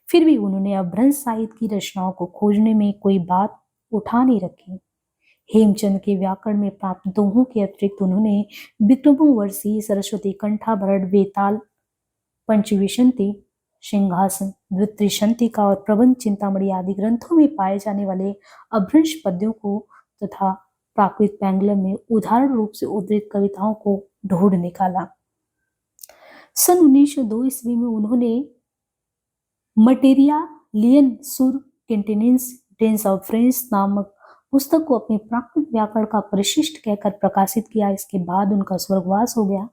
फिर भी उन्होंने अपभ्रंश साहित्य की रचनाओं को खोजने में कोई बात उठा नहीं रखी। हेमचंद के व्याकरण में प्राप्त दोहों के अतिरिक्त उन्होंने विक्रमोर्वशी, सरस्वती कंठाभरण, वेताल, पंचविंशति, सिंहासन, द्वित्रिशंतिका और प्रबंध चिंतामणि आदि ग्रंथों में पाए जाने वाले अपभ्रंश पद्यों को तथा प्राकृत पैंगलम में उदाहरण रूप से उद्धृत कविताओं को ढूंढ निकाला। सन 1902 ईस्वी में उन्होंने मटेरियलियन सुर कंटिनेंस टेंस ऑफ फ्रेंच नामक पुस्तक को अपने प्राकृत व्याकरण का परिशिष्ट कहकर प्रकाशित किया। इसके बाद उनका स्वर्गवास हो गया।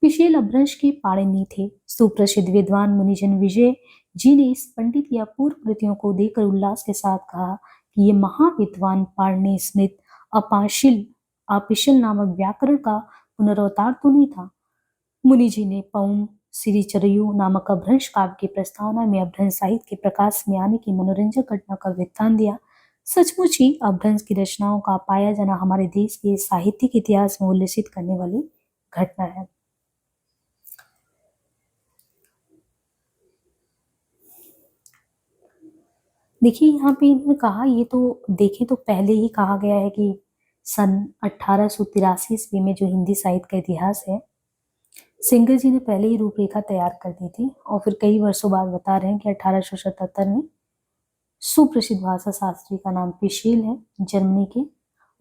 पिशेल अपभ्रंश के पाणिनि थे। सुप्रसिद्ध विद्वान मुनिजन विजय जी ने इस पंडित या पूर्व कृतियों को देखकर उल्लास के साथ कहा कि ये महाविद्वान पाणिनि स्मृत आपिशिल नामक व्याकरण का पुनरुत्तार तो नहीं था। मुनि जी ने पौन श्रीचरयु नामक अपभ्रंश काव्य की प्रस्तावना में अपभ्रंश साहित्य के प्रकाश में आने की मनोरंजक घटना का वृत्तांत दिया। सचमुच ही अपभ्रंश की रचनाओं का पाया जाना हमारे देश के साहित्यिक इतिहास में उल्लेखित करने वाली घटना है। देखिए यहाँ पे इन्होंने कहा, ये तो देखें तो पहले ही कहा गया है कि सन 1883 ईस्वी में जो हिंदी साहित्य का इतिहास है, सिंगर जी ने पहले ही रूपरेखा तैयार कर दी थी और फिर कई वर्षों बाद बता रहे हैं कि 1877 में सुप्रसिद्ध भाषा शास्त्री का नाम पिशेल है, जर्मनी के,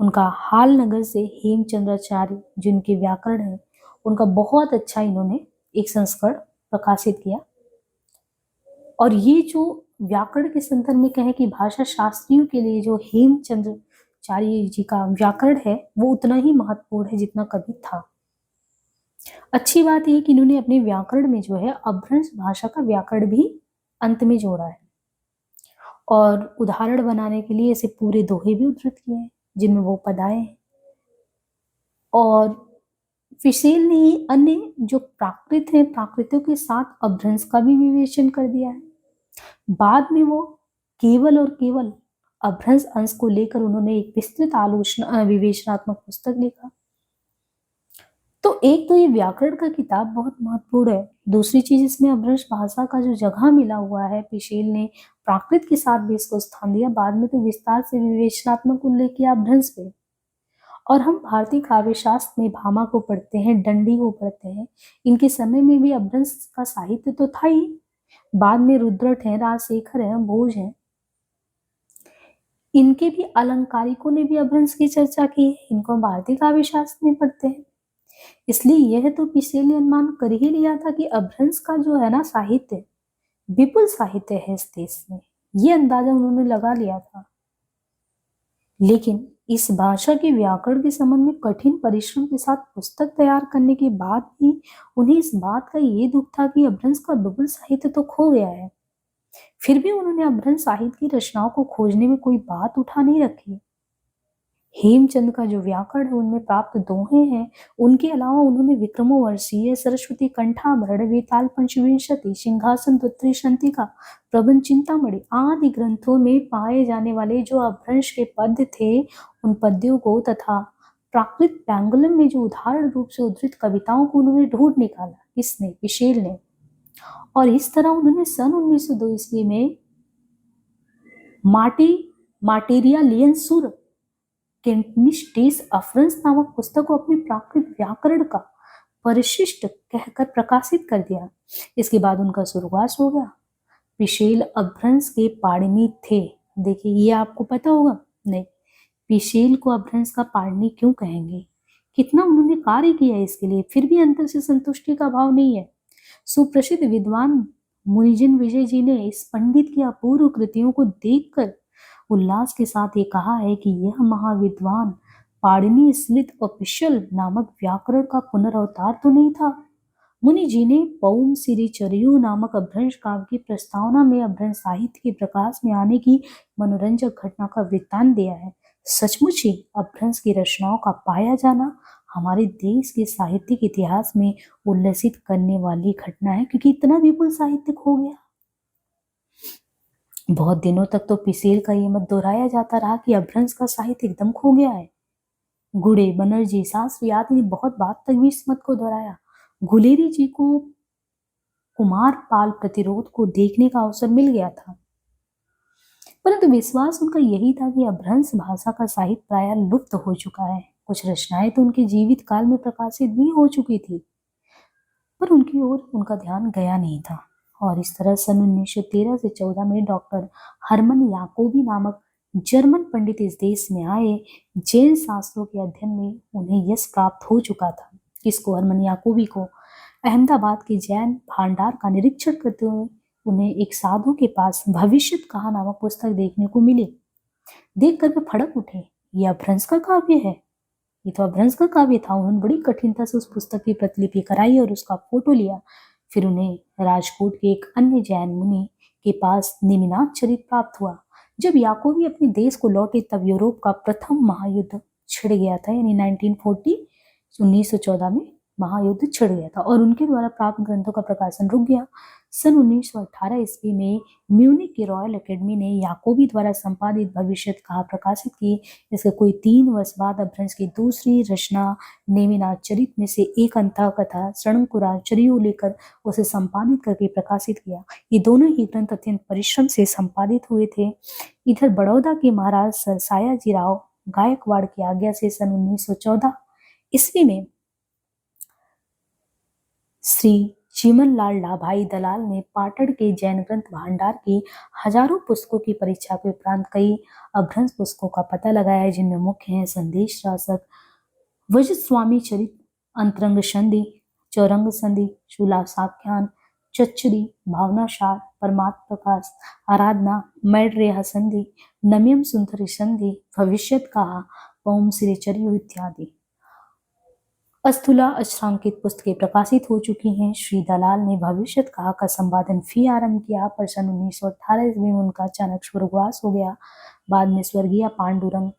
उनका हालनगर से हेमचंद्राचार्य जिनके व्याकरण है, उनका बहुत अच्छा इन्होंने एक संस्करण प्रकाशित किया। और ये जो व्याकरण के संदर्भ में कहें कि भाषा शास्त्रियों के लिए जो हेमचंद्राचार्य जी का व्याकरण है वो उतना ही महत्वपूर्ण है जितना कभी था। अच्छी बात यह कि इन्होंने अपने व्याकरण में जो है अपभ्रंश भाषा का व्याकरण भी अंत में जोड़ा है, और उदाहरण बनाने के लिए ऐसे पूरे दोहे भी उद्धृत किए हैं जिनमें वो पद आए हैं। और फिशेल ने अन्य जो प्राकृत हैं, प्राकृतों के साथ अपभ्रंश का भी विवेचन कर दिया है। बाद में वो केवल और केवल अपभ्रंश अंश को लेकर उन्होंने एक विस्तृत आलोचना विवेचनात्मक पुस्तक लिखा। तो एक तो ये व्याकरण का किताब बहुत महत्वपूर्ण है, दूसरी चीज इसमें अपभ्रंश भाषा का जो जगह मिला हुआ है, पिशेल ने प्राकृत के साथ भी इसको स्थान दिया, बाद में तो विस्तार से विवेचनात्मक उल्लेख किया अपभ्रंश पे। और हम भारतीय काव्य शास्त्र में भामा को पढ़ते हैं, दंडी को पढ़ते हैं, इनके समय में भी अपभ्रंश का साहित्य तो था ही। बाद में रुद्रट है, राजशेखर है, भोज है, इनके भी अलंकारिकों ने भी अपभ्रंश की चर्चा की है, इनको हम भारतीय काव्य शास्त्र में पढ़ते हैं। इसलिए यह तो पिछले ने अनुमान कर ही लिया था कि अपभ्रंश का जो है ना साहित्य विपुल साहित्य है इस देश में, ये अंदाजा उन्होंने लगा लिया था। लेकिन इस भाषा के व्याकरण के संबंध में कठिन परिश्रम के साथ पुस्तक तैयार करने के बाद भी उन्हें इस बात का ये दुख था कि अपभ्रंश का विपुल साहित्य तो खो गया है। फिर भी उन्होंने अपभ्रंश साहित्य की रचनाओं को खोजने में कोई बात उठा नहीं रखी। हेमचंद का जो व्याकरण है उनमें प्राप्त दोहे हैं, उनके अलावा उन्होंने विक्रमोर्वशीय, सरस्वती कंठाभरण, वेताल पंचविंशति, सिंहासन द्वितीयशंतिका, प्रबंध चिंतामणि आदि ग्रंथों में पाए जाने वाले जो अपभ्रंश के पद्य थे उन पद्यों को तथा प्राकृत पैंगुलम में जो उदाहरण रूप से उद्धृत कविताओं को उन्होंने ढूंढ निकाला। किसने? पिशेल ने। और इस तरह उन्होंने सन 1902 ईस्वी में माटेरिया लियंसुर कैंटनिश डेस अपभ्रंश नामक पुस्तक को अपने प्राकृत व्याकरण का परिशिष्ट कहकर प्रकाशित कर दिया। इसके बाद उनका स्वर्गवास हो गया। पिशेल अपभ्रंश के पाणिनि थे। देखिए, ये आपको पता होगा? नहीं, पिशेल को अपभ्रंश का पाणिनि क्यों कहेंगे? कितना उन्होंने कार्य किया इसके लिए, फिर भी अंतर से संतुष्टि का भाव नहीं है। सुप्रसिद्ध विद्वान मुनिजन विजय जी ने इस पंडित की अपूर्व कृतियों को देखकर उल्लास के साथ ये कहा है कि यह महाविद्वान पाणिनि स्लित और पिशल नामक व्याकरण का पुनर्अवतार तो नहीं था। मुनि जी ने पौम सिरिचर्यु नामक अपभ्रंश काव्य की प्रस्तावना में अपभ्रंश साहित्य के प्रकाश में आने की मनोरंजक घटना का वृत्तांत दिया है। सचमुच ही अपभ्रंश की रचनाओं का पाया जाना हमारे देश के साहित्यिक इतिहास में उल्लसित करने वाली घटना है, क्योंकि इतना विपुल साहित्य खो गया। बहुत दिनों तक तो पिसेल का ये मत दोहराया जाता रहा कि अपभ्रंश का साहित्य एकदम खो गया है। गुड़े, बनर्जी, शास्त्री आदि ने बहुत बात तक भी इस मत को दोहराया। गुलेरी जी को कुमार पाल प्रतिरोध को देखने का अवसर मिल गया था, परंतु विश्वास उनका यही था कि अपभ्रंश भाषा का साहित्य प्राय लुप्त हो चुका है। कुछ रचनाएं तो उनके जीवित काल में प्रकाशित भी हो चुकी थी, पर उनकी ओर उनका ध्यान गया नहीं था। और इस तरह सन 1913 से 14 में डॉक्टर हरमन याकोबी नामक जर्मन पंडित इस देश में आए। जैन शास्त्रों के अध्ययन में उन्हें यश प्राप्त हो चुका था। किसको? हरमन याकोबी को। अहमदाबाद के जैन भांडार का निरीक्षण करते हुए उन्हें एक साधु के पास भविष्य कहा नामक पुस्तक देखने को मिली। देखकर वे फड़क उठे, यह अपभ्रंश का काव्य है, ये तो अपभ्रंश का काव्य था। उन्होंने बड़ी कठिनता से उस पुस्तक की प्रतिलिपि कराई और उसका फोटो लिया। फिर उन्हें राजकोट के एक अन्य जैन मुनि के पास नेमिनाथ चरित प्राप्त हुआ। जब याकोबी अपने देश को लौटे तब यूरोप का प्रथम महायुद्ध छिड़ गया था, यानी 1914 में महायुद्ध छिड़ गया था और उनके द्वारा प्राप्त ग्रंथों का प्रकाशन रुक गया। सन 1918 ईस्वी में म्यूनिक की रॉयल एकेडमी ने याकोबी द्वारा संपादित भविष्य कहा प्रकाशित की। इसके कोई 3 वर्ष बाद अपभ्रंश की दूसरी रचना नेमिनाथ चरित में से एक अंतः कथा सणकुराचर्यु लेकर उसे संपादित करके प्रकाशित किया। ये दोनों ही ग्रंथ अत्यंत परिश्रम से संपादित हुए थे। इधर बड़ौदा के महाराज सर सायाजीराव गायकवाड़ की आज्ञा से सन 1914 ईस्वी में श्री चीमन लाल लाभाई दलाल ने पाटड़ के जैन ग्रंथ भांडार की हजारों पुस्तकों की परीक्षा के उपरांत कई अभ्रंश पुस्तकों का पता लगाया है, जिनमें मुख्य हैं संदेश रासक, वज्रस्वामी चरित, अंतरंग संधि, चौरंग संधि, शूलासाख्यान, चच्चरी, भावनाशार, परमात्म प्रकाश, आराधना, मैड्रेह संधि, नम्यम सुंदरी संधि, भविष्यत कहा, ओम श्री चरियो इत्यादि अस्थूला अक्षरांकित पुस्तकें प्रकाशित हो चुकी हैं। श्री दलाल ने भविष्यत कहा का संपादन फिर आरंभ किया, पर सन 1918 ईस्वी में उनका अचानक स्वर्गवास हो गया। बाद में स्वर्गीय पांडुरंग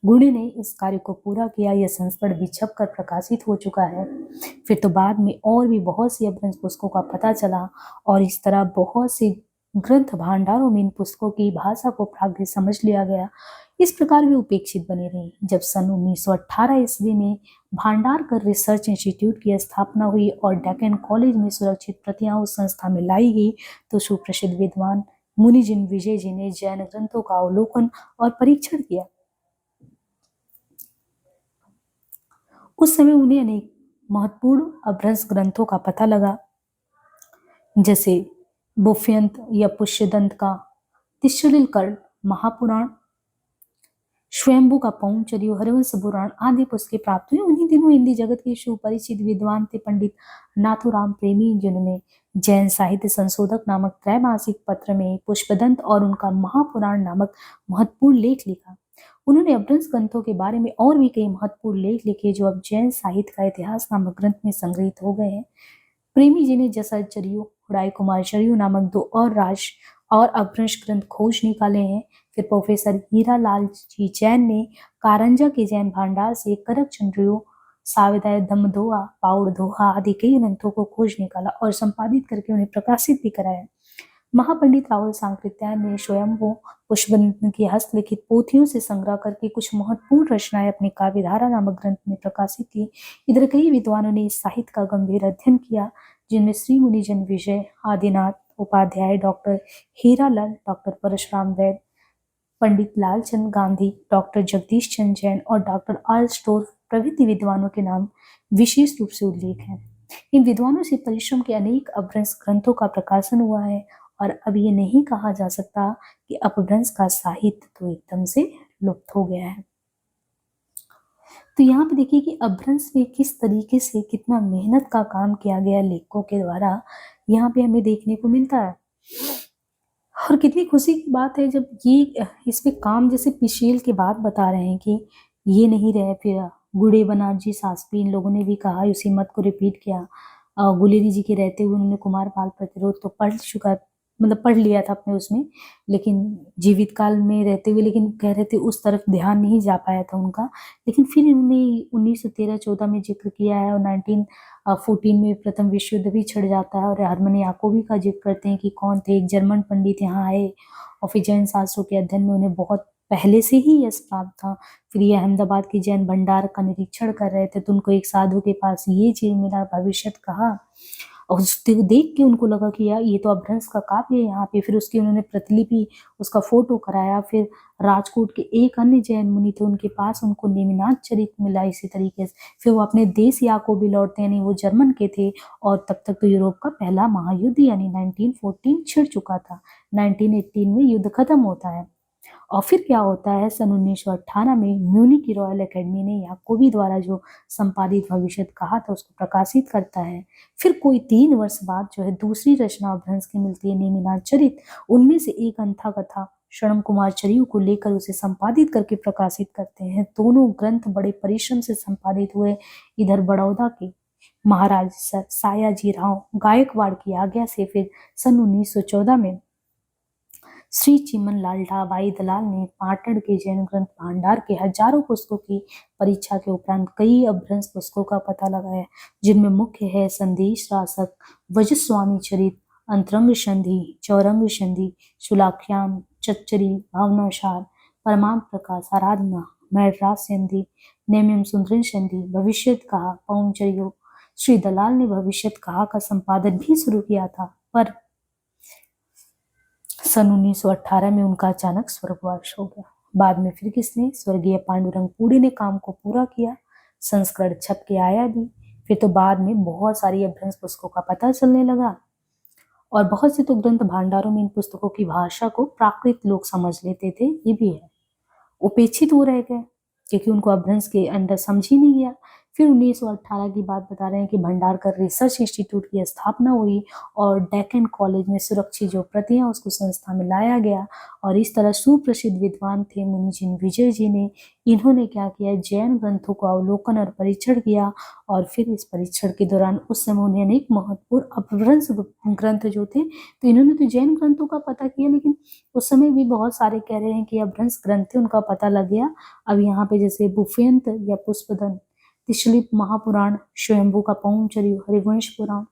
गुणे ने इस कार्य को पूरा किया। यह संस्करण भी छपकर प्रकाशित हो चुका है। फिर तो बाद में और भी बहुत सी अभ्रंश पुस्तकों का पता चला और इस तरह बहुत सी ग्रंथ भांडारों में इन पुस्तकों की भाषा को प्राकृत समझ लिया गया। इस प्रकार वे उपेक्षित बने रहे। जब सन 1918 ईस्वी में भांडारकर रिसर्च इंस्टीट्यूट की स्थापना हुई और डेक्कन कॉलेज में सुरक्षित प्रतियां उस संस्था में लाई गई, तो सुप्रसिद्ध विद्वान मुनिजिन विजय जी ने जैन ग्रंथों का अवलोकन और परीक्षण किया। उस समय उन्हें अनेक महत्वपूर्ण अभ्रंश ग्रंथों का पता लगा, जैसे बुफ्यंत या पुष्यदंत का तिश्रिल कर्ण महापुराण, स्वयंभू का पौंचर्य, हरिवंश पुराण आदि पुस्तकें प्राप्त हुई। उन्हीं दिनों हिंदी जगत के सुपरिचित विद्वान थे पंडित नाथुराम प्रेमी, जिन्होंने जैन साहित्य संशोधक नामक त्रैमासिक पत्र में पुष्पदंत और उनका महापुराण नामक महत्वपूर्ण लेख लिखा। उन्होंने अभ्रंश ग्रंथों के बारे में और भी कई महत्वपूर्ण लेख लिखे, जो अब जैन साहित्य का इतिहास नामक ग्रंथ में संग्रहित हो गए हैं। प्रेमी जी ने जसचर्यु, हुड़ाई कुमार चर्यु नामक दो और अभ्रंश ग्रंथ खोज निकाले हैं। फिर प्रोफेसर हीरालाल जी जैन ने कारंजा के जैन भांडार से करक चंद्रियो, साविदाय दमदोहा, पाउड़ दोहा आदि कई ग्रंथों को खोज निकाला और संपादित करके उन्हें प्रकाशित भी कराया। महापंडित राहुल सांकृत्यायन ने स्वयंभू पुष्पदंत की हस्तलिखित पोथियों से संग्रह करके कुछ महत्वपूर्ण रचनाएं अपनी काव्यधारा नामक ग्रंथ में प्रकाशित की। इधर कई विद्वानों ने इस साहित्य का गंभीर अध्ययन किया, जिनमें श्री मुनिजन विजय, आदिनाथ उपाध्याय, डॉक्टर हीरालाल, डॉक्टर परशुराम वैद्य, पंडित लालचंद गांधी, डॉक्टर जगदीश चंद्र जैन और डॉक्टर आर स्टोर प्रभृति विद्वानों के नाम विशेष रूप से उल्लेख है। इन विद्वानों से परिश्रम के अनेक अपभ्रंश ग्रंथों का प्रकाशन हुआ है और अब ये नहीं कहा जा सकता कि अपभ्रंश का साहित्य तो एकदम से लुप्त हो गया है। तो यहाँ पे देखिए कि अपभ्रंश में किस तरीके से कितना मेहनत का काम किया गया लेखकों के द्वारा, यहाँ पे हमें देखने को मिलता है। और कितनी खुशी की बात है जब ये इस पे काम, जैसे पिशेल के बाद बता रहे हैं कि ये नहीं रहे, फिर गुड़े बनारजी शास्त्री, इन लोगों ने भी कहा, उसी मत को रिपीट किया। गुलेरी जी के रहते हुए उन्होंने कुमार पाल प्रतिरोध तो पढ़ चुका, मतलब पढ़ लिया था अपने उसमें, लेकिन जीवित काल में रहते हुए, लेकिन कह रहे थे उस तरफ ध्यान नहीं जा पाया था उनका। लेकिन फिर इन्होंने 1913-14 में जिक्र किया है और 1914 में प्रथम विश्व युद्ध भी छिड़ जाता है और हरमन याकोबी का जिक्र करते हैं कि कौन थे, एक जर्मन पंडित यहाँ आए और फिर जैन शास्त्रों के अध्ययन में उन्हें बहुत पहले से ही यश प्राप्त था। फिर ये अहमदाबाद की जैन भंडार का निरीक्षण कर रहे थे, तो उनको एक साधु के पास ये चीज मिला, भविष्यत कहा, और उसको देख के उनको लगा कि यार ये तो अपभ्रंश का काव्य है यहाँ पे। फिर उसकी उन्होंने प्रतिलिपि, उसका फोटो कराया। फिर राजकोट के एक अन्य जैन मुनि थे, उनके पास उनको नेमिनाथ चरित मिला इसी तरीके से। फिर वो अपने देश याकोबी लौटते, यानी वो जर्मन के थे, और तब तक तो यूरोप का पहला महायुद्ध यानी 1914 छिड़ चुका था। 1918 में युद्ध खत्म होता है और फिर क्या होता है, सन 1918 में म्यूनिक की रॉयल एकेडमी ने याकोबी द्वारा जो संपादित भविष्यत कहा था उसको प्रकाशित करता है। फिर कोई 3 वर्ष बाद जो है दूसरी रचना अपभ्रंश की मिलती है, नेमिनाथ चरित। उनमें से एक अंथा कथा शरण कुमार चरियू को लेकर उसे संपादित करके प्रकाशित करते हैं। दोनों ग्रंथ बड़े परिश्रम से संपादित हुए। इधर बड़ौदा के महाराज सर सायाजी राव गायकवाड़ की आज्ञा से फिर सन 1914 में श्री चिमन लाल ढाबाई दलाल ने पाटण के जैन ग्रंथ भांडार के हजारों पुस्तकों की परीक्षा के उपरांत कई अपभ्रंश पुस्तकों का पता लगाया, जिनमें मुख्य है संदेश रासक, वज्रस्वामी चरित, अंतरंग संधि, चौरंग संधि, शूलाख्यान, चच्चरी, भावनाशार, परमात्म प्रकाश, आराधना, मैड्रास संधि, नेम्यम सुंदरन संधि, भविष्यत कहा, पौंचर्यो। श्री दलाल ने भविष्यत कहा का संपादन भी शुरू किया था, पर सन 1918 में उनका अचानक स्वर्गवास हो गया। बाद में फिर किसने, स्वर्गीय पांडुरंग पुड़ी ने काम को पूरा किया। संस्करण छप के आया भी, फिर तो बाद में बहुत सारी अपभ्रंश पुस्तकों का पता चलने लगा और बहुत से तो ग्रंथ भांडारों में इन पुस्तकों की भाषा को प्राकृत लोग समझ लेते थे, ये भी है। उपेक्षित हो रह गए क्योंकि उनको अपभ्रंश के अंदर समझ ही नहीं गया। फिर 1918 की बात बता रहे हैं कि भंडारकर रिसर्च इंस्टीट्यूट की स्थापना हुई और डेक्कन कॉलेज में सुरक्षित जो प्रतियां उसको संस्था में लाया गया और इस तरह सुप्रसिद्ध विद्वान थे मुनि जिनविजय जी ने, इन्होंने क्या किया, जैन ग्रंथों को अवलोकन और परीक्षण किया और फिर इस परीक्षण के दौरान उस समय उन्हें अनेक महत्वपूर्ण अपभ्रंश ग्रंथ जो थे, तो इन्होंने तो जैन ग्रंथों का पता किया लेकिन उस समय भी बहुत सारे कह रहे हैं कि अपभ्रंश ग्रंथ थे, उनका पता लग गया। अब यहाँ पे जैसे बुफेंत या पुष्पदन, तिशलिप महापुराण, स्वयंभू का पौंचर्य, हरिवंश पुराण।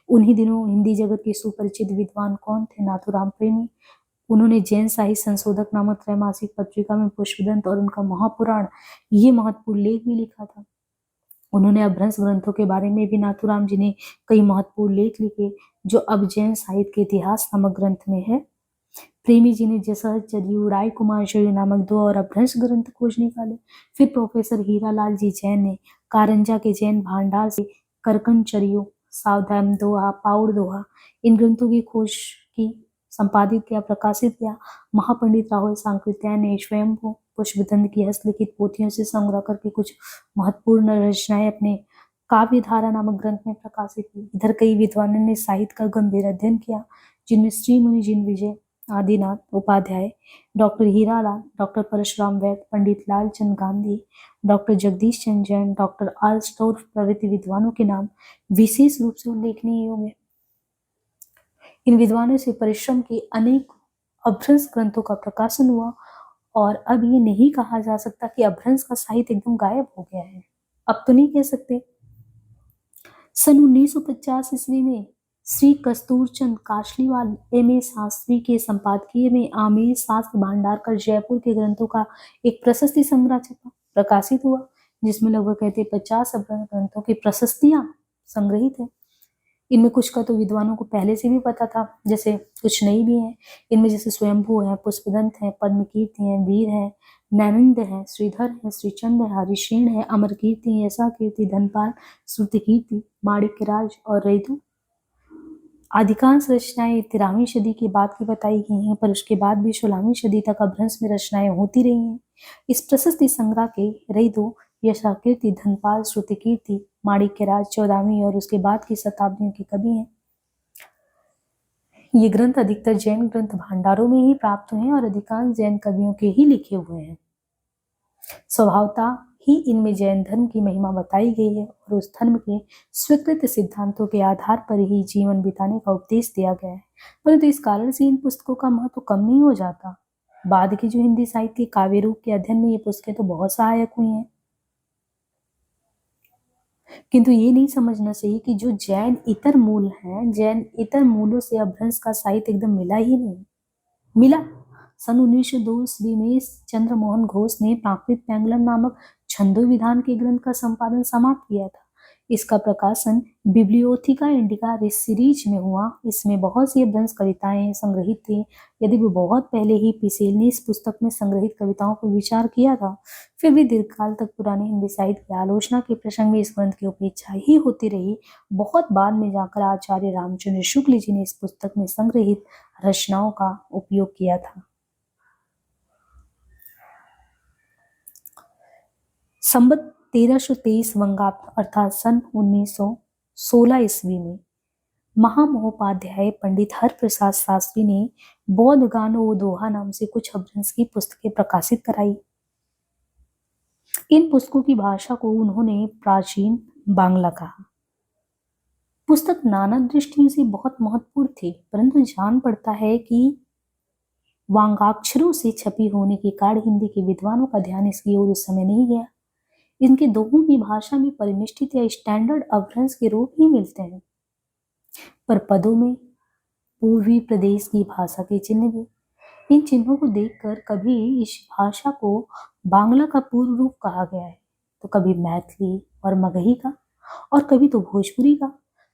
उन्हीं दिनों हिंदी जगत के सुपरिचित विद्वान कौन थे, नाथुराम प्रेमी। उन्होंने जैन साहित्य संशोधक नामक त्रैमासिक पत्रिका में पुष्पदंत और उनका महापुराण ये महत्वपूर्ण लेख भी लिखा था। उन्होंने अपभ्रंश ग्रंथों के बारे में भी नाथुराम जी ने कई महत्वपूर्ण लेख लिखे जो अब जैन साहित्य के इतिहास नामक ग्रंथ में है। प्रेमी जी ने जसचर्यु, राय कुमार चर्य नामक 2 और अपभ्रंश ग्रंथ खोज निकाले। फिर प्रोफेसर हीरालाल जी जैन ने कारंजा के जैन भांडार से करकनचर्यो, सावधान दोहा, पाउड़ दोहा इन ग्रंथों की खोज की, संपादित किया, प्रकाशित किया। महापंडित राहुल सांकृत्यायन ने स्वयंभू पुष्पदंत की हस्तलिखित पोथियों से संग्रह करके कुछ महत्वपूर्ण रचनाएं अपने काव्यधारा नामक ग्रंथ में प्रकाशित की। इधर कई विद्वानों ने साहित्य का गंभीर अध्ययन किया जिनमें श्री मुनि जिनविजय, आदिनाथ उपाध्याय, डॉक्टर हीरालाल, डॉक्टर परशुराम वैद्य, पंडित लालचंद गांधी, डॉक्टर जगदीश चंद्र जैन, डॉक्टर आर स्टोर प्रभृति विद्वानों के नाम विशेष रूप से उल्लेखनीय होंगे। इन विद्वानों से परिश्रम के अनेक अपभ्रंश ग्रंथों का प्रकाशन हुआ और अब ये नहीं कहा जा सकता कि अपभ्रंश का साहित्य एकदम गायब हो गया है, अब तो नहीं कह सकते। सन 1950 ईस्वी में श्री कस्तूरचंद काशलीवाल एम.ए. शास्त्री के संपादकीय में आमेर शास्त्र भांडारकर जयपुर के ग्रंथों का एक प्रशस्ति संग्रह छपा, प्रकाशित हुआ, जिसमें लगभग कहते 50 अपभ्रंश ग्रंथों की प्रशस्तियां संग्रहित है। इनमें कुछ का तो विद्वानों को पहले से भी पता था, जैसे कुछ नई भी है। इनमें जैसे स्वयंभू है, पुष्पदंत है, पद्मकीर्ति है, वीर है, नैमिंद है, श्रीधर है, श्रीचंद है, हरिशेण है, अमर कीर्ति, यशा कीर्ति, धनपाल, श्रुति कीर्ति, माणिक्यराज और रैदू। अधिकांश रचनाएं 13वीं सदी के बाद की बताई गई हैं, पर उसके बाद भी 16वीं सदी तक अपभ्रंश में रचनाएं होती रही हैं। इस प्रशस्ति संग्रह के रैदू, यशा कीर्ति, धनपाल, श्रुति कीर्ति, माणिक्यराज 14वीं और उसके बाद की शताब्दियों के कवि हैं। ये ग्रंथ अधिकतर जैन ग्रंथ भांडारों में ही प्राप्त हुए हैं और अधिकांश जैन कवियों के ही लिखे हुए हैं। स्वभावतः ही इनमें जैन धर्म की महिमा बताई गई है और उस धर्म के स्वीकृत सिद्धांतों के आधार पर ही जीवन बिताने का उपदेश दिया गया है, परंतु इस कारण से इन पुस्तकों का महत्व कम नहीं हो जाता। बाद की जो हिंदी साहित्य के काव्य रूप के अध्ययन में ये पुस्तकें तो बहुत सहायक हुई हैं, किंतु ये नहीं समझना चाहिए कि जो जैन इतर मूल हैं, जैन इतर मूलों से अपभ्रंश का साहित्य एकदम मिला ही नहीं। मिला सन 1902 ईस्वी में चंद्र मोहन घोष ने प्राकृत पैंगलम नामक छंदो विधान के ग्रंथ का संपादन समाप्त किया था। इसका प्रकाशन बिब्लियोथिका इंडिका सीरीज में हुआ। इसमें बहुत सी अपभ्रंश कविताएं संग्रहित थी। यदि वो बहुत पहले ही पिसेल ने इस पुस्तक में संग्रहित कविताओं पर विचार किया था, फिर भी दीर्घकाल तक पुराने हिंदी साहित्य की आलोचना के प्रसंग में इस ग्रंथ की उपेक्षा ही होती रही। बहुत बाद में जाकर आचार्य रामचंद्र शुक्ल जी ने इस पुस्तक में संग्रहित रचनाओं का उपयोग किया था। संबत 1323 वंगाब्द अर्थात सन 1916 ईस्वी में महामहोपाध्याय पंडित हरप्रसाद शास्त्री ने बौद्ध गान व दोहा नाम से कुछ अपभ्रंश की पुस्तकें प्रकाशित कराई। इन पुस्तकों की भाषा को उन्होंने प्राचीन बांग्ला कहा। पुस्तक नाना दृष्टियों से बहुत महत्वपूर्ण थी, परंतु जान पड़ता है कि वांगाक्षरों से छपी होने के कारण हिंदी के विद्वानों का ध्यान इसकी ओर उस समय नहीं गया। इनके दोनों की भाषा में परिनिष्ठित या स्टैंडर्ड अपभ्रंश के रूप ही मिलते हैं, पर पदों में पूर्वी प्रदेश की भाषा के चिन्ह भी। इन चिन्हों को देखकर कभी इस भाषा को बांग्ला का पूर्व रूप कहा गया है, तो कभी मैथिली और मगही का, और कभी तो भोजपुरी का।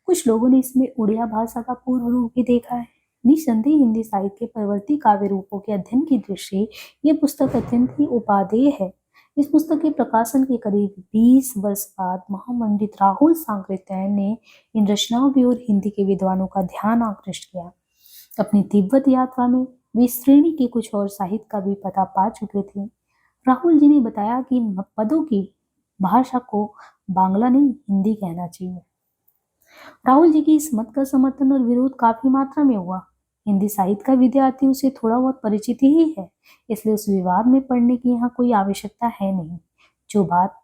कुछ लोगों ने इसमें उड़िया भाषा का पूर्व रूप भी देखा है। निसंदेह हिंदी साहित्य के परवर्ती काव्य रूपों के अध्ययन की दृष्टि ये पुस्तक अत्यंत ही उपादेय है। इस पुस्तक के प्रकाशन के करीब 20 वर्ष बाद महापंडित राहुल सांकृत्यायन ने इन रचनाओं की ओर हिंदी के विद्वानों का ध्यान आकृष्ट किया। अपनी तिब्बत यात्रा में वे इस श्रेणी के कुछ और साहित्य का भी पता पा चुके थे। राहुल जी ने बताया कि इन पदों की भाषा को बांग्ला नहीं हिंदी कहना चाहिए। राहुल जी की इस मत का समर्थन और विरोध काफी मात्रा में हुआ। हिंदी साहित्य का विद्यार्थी उसे थोड़ा बहुत परिचित ही है, इसलिए उस विवाद में पढ़ने की यहाँ कोई आवश्यकता है नहीं। जो बात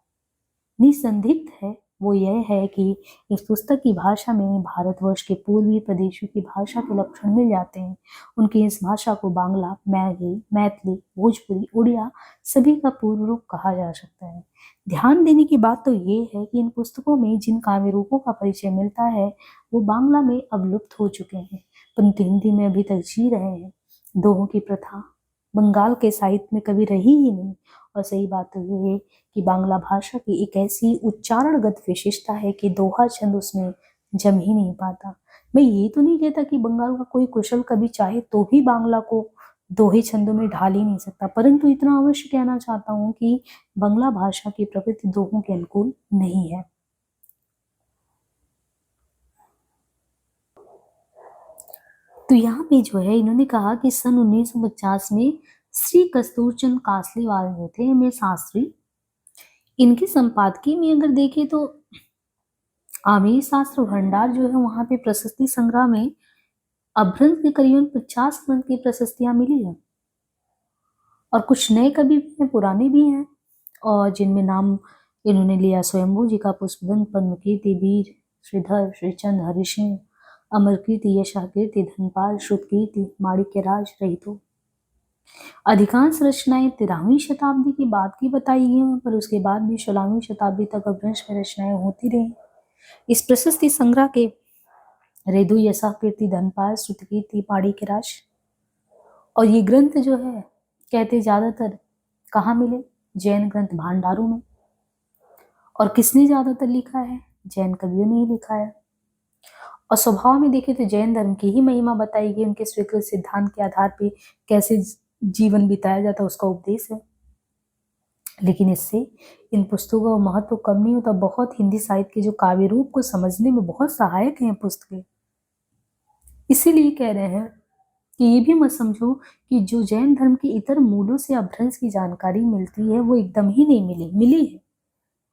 निसंदिग्ध है वो यह है कि इस पुस्तक की भाषा में भारतवर्ष के पूर्वी प्रदेशों की भाषा के लक्षण मिल जाते हैं। उनकी इस भाषा को बांग्ला, मैगी, मैथिली, भोजपुरी, उड़िया सभी का पूर्व रूप कहा जा सकता है। ध्यान देने की बात तो ये है कि इन पुस्तकों में जिन काव्य रूपों का परिचय मिलता है वो बांग्ला में अब लुप्त हो चुके हैं, परंतु हिंदी में अभी तक जी रहे हैं। दोहों की प्रथा बंगाल के साहित्य में कभी रही ही नहीं, और सही बात तो ये है कि बांग्ला भाषा की एक ऐसी उच्चारणगत विशेषता है कि दोहा छंद उसमें जम ही नहीं पाता। मैं ये तो नहीं कहता कि बंगाल का कोई कुशल कवि चाहे तो भी बांग्ला को दोहे छंदों में ढाल ही नहीं सकता, परंतु इतना अवश्य कहना चाहता हूँ कि बांग्ला भाषा की प्रकृति दोहों के अनुकूल नहीं है। तो यहाँ पे जो है इन्होंने कहा कि सन 1950 में श्री कस्तूरचंद कासलीवाल जो थे एम.ए. शास्त्री, इनके संपादकीय में अगर देखें तो आमेर शास्त्र भंडार जो है वहां पे प्रशस्ति संग्रह में अभ्रंश के करीबन 50 ग्रंथ की प्रशस्तियां मिली है, और कुछ नए कवि भी हैं, पुराने भी हैं, और जिनमें नाम इन्होंने लिया स्वयंभू जी का पुष्पदंत, पद्मकीर्ति, वीर, श्रीधर, श्रीचंद, हरिसिंह, अमरकीर्ति, यशाकीर्ति, धनपाल, श्रुतकीर्ति, माणिक्यराज, रहितो। अधिकांश रचनाएं 13वीं शताब्दी के बाद की बताई गई हैं, पर उसके बाद भी 16वीं शताब्दी तक अपभ्रंश में रचनाएं होती रही। इस प्रशस्ति संग्रह के रेदु, यशाकीर्ति, धनपाल, श्रुतकीर्ति, माणिक्यराज और ये ग्रंथ जो है कहते ज्यादातर कहाँ मिले? जैन ग्रंथ भंडारों में। और किसने ज्यादातर लिखा है? जैन कवियों ने ही लिखा है। और स्वभाव में देखें तो जैन धर्म की ही महिमा बताई गई, उनके स्वीकृत सिद्धांत के आधार पर कैसे जीवन बिताया जाता उसका उपदेश है। लेकिन इससे इन पुस्तकों का महत्व कम नहीं होता, बहुत हिंदी साहित्य के जो काव्य रूप को समझने में बहुत सहायक हैं पुस्तकें। इसीलिए कह रहे हैं कि ये भी मत समझो कि जो जैन धर्म के इतर मूलों से अपभ्रंश की जानकारी मिलती है वो एकदम ही नहीं मिली है।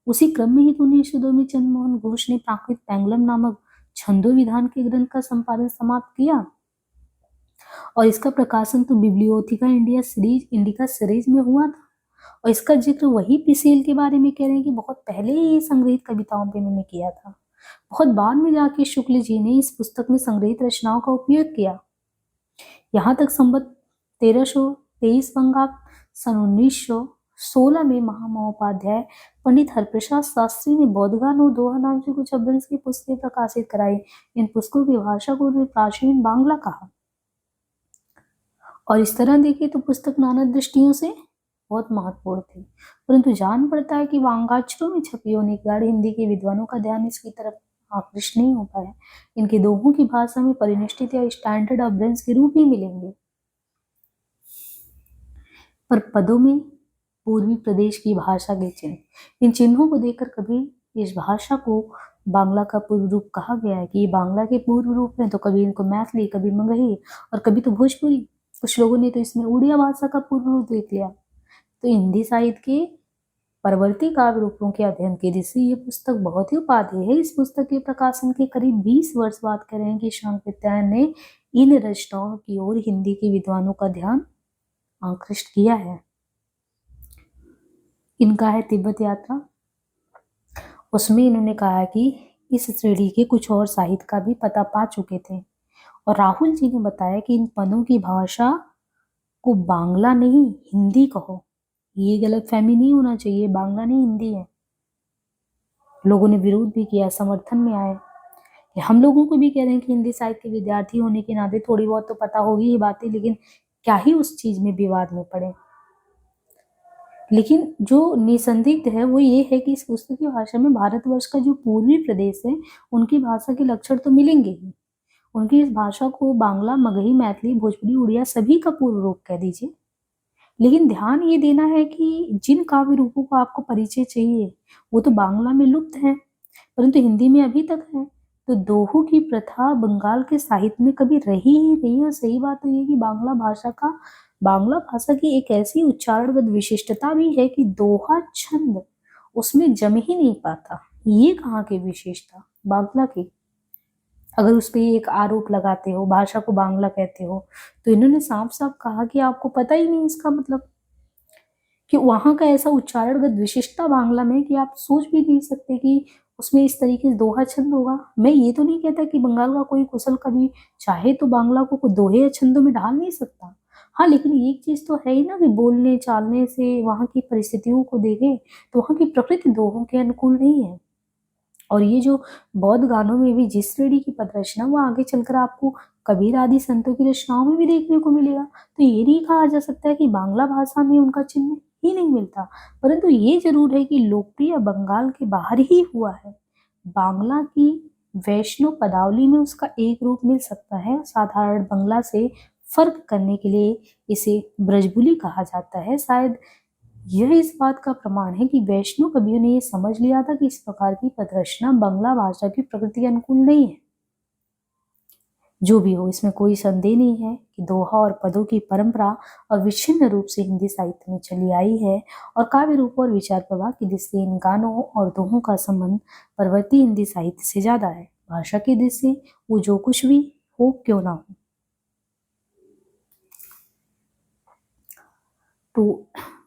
उसी क्रम में ही तो 1902 में चंद्रमोहन घोष ने प्राकृत पैंगलम नामक छंदो विधान के ग्रंथ का संपादन समाप्त किया, और इसका प्रकाशन तो बिब्लियोथिका इंडिका सीरीज में हुआ था। और इसका जिक्र वही पिसेल के बारे में कह रहे हैं कि बहुत पहले ही ये संग्रहित कविताओं पे इन्होंने किया था, बहुत बाद में जाके शुक्ल जी ने इस पुस्तक में संग्रहित रचनाओं का उपयोग किया। यहाँ तक संवत 1323 बंगाल सन 1916 में महामहोपाध्याय पंडित हरप्रसाद शास्त्री ने बोधगान दोहा नाम से कुछ अपभ्रंश की पुस्तकें प्रकाशित कराई। इन पुस्तकों की भाषा को उन्होंने प्राचीन बांग्ला कहा। और इस तरह देखे तो पुस्तक नाना दृष्टियों से बहुत महत्वपूर्ण थी, परंतु जान पड़ता है कि वांगाक्षरों में छपी होने के कारण हिंदी के विद्वानों का ध्यान इसकी तरफ आकृष्ट नहीं हो पाया। इनके दोहों की भाषा में परिनिष्ठित या स्टैंडर्ड अपभ्रंश के रूप ही मिलेंगे, पर पदों में पूर्वी प्रदेश की भाषा के चिन्ह। इन चिन्हों को देखकर कभी इस भाषा को बांग्ला का पूर्व रूप कहा गया है कि ये बांग्ला के पूर्व रूप में, तो कभी इनको मैथिली, कभी मगही और कभी तो भोजपुरी। कुछ लोगों ने तो इसमें उड़िया भाषा का पूर्व रूप देख लिया। तो हिंदी साहित्य के परवर्ती काव्य रूपों के अध्ययन के दृष्टि ये पुस्तक बहुत ही उपादेय है। इस पुस्तक के प्रकाशन के करीब 20 वर्ष बाद कह रहे हैं कि सांकृत्यायन ने इन रचनाओं की ओर हिंदी के विद्वानों का ध्यान आकृष्ट किया है। इनका है तिब्बत यात्रा, उसमें इन्होंने कहा कि इस श्रेणी के कुछ और साहित्य का भी पता पा चुके थे, और राहुल जी ने बताया कि इन पदों की भाषा को बांग्ला नहीं हिंदी कहो। ये गलतफहमी नहीं होना चाहिए, बांग्ला नहीं हिंदी है। लोगों ने विरोध भी किया, समर्थन में आए। हम लोगों को भी कह रहे हैं कि हिंदी साहित्य के विद्यार्थी होने के नाते थोड़ी बहुत तो पता होगी ये बातें, लेकिन क्या ही उस चीज में विवाद में पड़े। लेकिन जो निसंदिग्ध है वो ये है कि इस पुस्तक की भाषा में भारतवर्ष का जो पूर्वी प्रदेश है उनकी भाषा के लक्षण तो मिलेंगे ही। उनकी इस भाषा को बांग्ला, मगही, मैथिली, भोजपुरी, उड़िया सभी का पूर्व रूप कह दीजिए, लेकिन ध्यान ये देना है कि जिन काव्य रूपों का आपको परिचय चाहिए वो तो बांग्ला में लुप्त है, परंतु हिंदी में अभी तक है। तो दोहों की प्रथा बंगाल के साहित्य में कभी रही ही नहीं। और सही बात तो ये कि बांग्ला भाषा की एक ऐसी उच्चारणगत विशिष्टता भी है कि दोहा छंद उसमें जम ही नहीं पाता। ये कहाँ की विशेषता बांग्ला की। अगर उस पे एक आरोप लगाते हो, भाषा को बांग्ला कहते हो, तो इन्होंने साफ साफ कहा कि आपको पता ही नहीं इसका मतलब, कि वहां का ऐसा उच्चारणगत विशिष्टता बांग्ला में कि आप सोच भी नहीं सकते कि उसमें इस तरीके से दोहा छंद होगा। मैं ये तो नहीं कहता कि बंगाल का कोई कुशल कवि चाहे तो बांग्ला को दोहे या छंदों में ढाल नहीं सकता। हाँ, लेकिन एक चीज तो है ही ना कि बोलने चालने से वहां की परिस्थितियों को देखें तो वहां की प्रकृति दोहों के अनुकूल नहीं है। और ये जो बौद्ध गानों में भी जिस श्रेणी की पद रचना वो आगे चलकर आपको कबीर आदि संतों की रचनाओं में भी देखने को मिलेगा। तो ये नहीं कहा जा सकता है कि बांग्ला भाषा में उनका चिन्ह ही नहीं मिलता, परंतु ये जरूर है कि लोकप्रिय बंगाल के बाहर ही हुआ है। बांग्ला की वैष्णव पदावली में उसका एक रूप मिल सकता है। साधारण बांग्ला से फर्क करने के लिए इसे ब्रजबुली कहा जाता है। शायद यह इस बात का प्रमाण है कि वैष्णव कवियों ने यह समझ लिया था कि इस प्रकार की पदरचना बांग्ला भाषा की प्रकृति के अनुकूल नहीं है। जो भी हो, इसमें कोई संदेह नहीं है कि दोहा और पदों की परंपरा और विच्छिन्न रूप से हिंदी साहित्य में चली आई है, और काव्य रूप और विचार प्रवाह की दृष्टि से इन गानों और दोहों का संबंध परवर्ती हिंदी साहित्य से ज्यादा है। भाषा की दृष्टि से वो जो कुछ भी हो क्यों ना हो। तो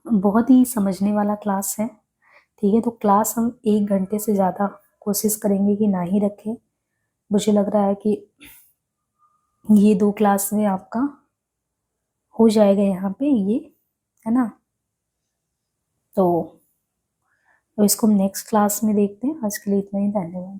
बहुत ही समझने वाला क्लास है, ठीक है। तो क्लास हम 1 घंटे से ज़्यादा कोशिश करेंगे कि ना ही रखें। मुझे लग रहा है कि ये 2 क्लास में आपका हो जाएगा यहाँ पे, ये है ना। तो इसको हम नेक्स्ट क्लास में देखते हैं। आज के लिए इतना ही, धन्यवाद।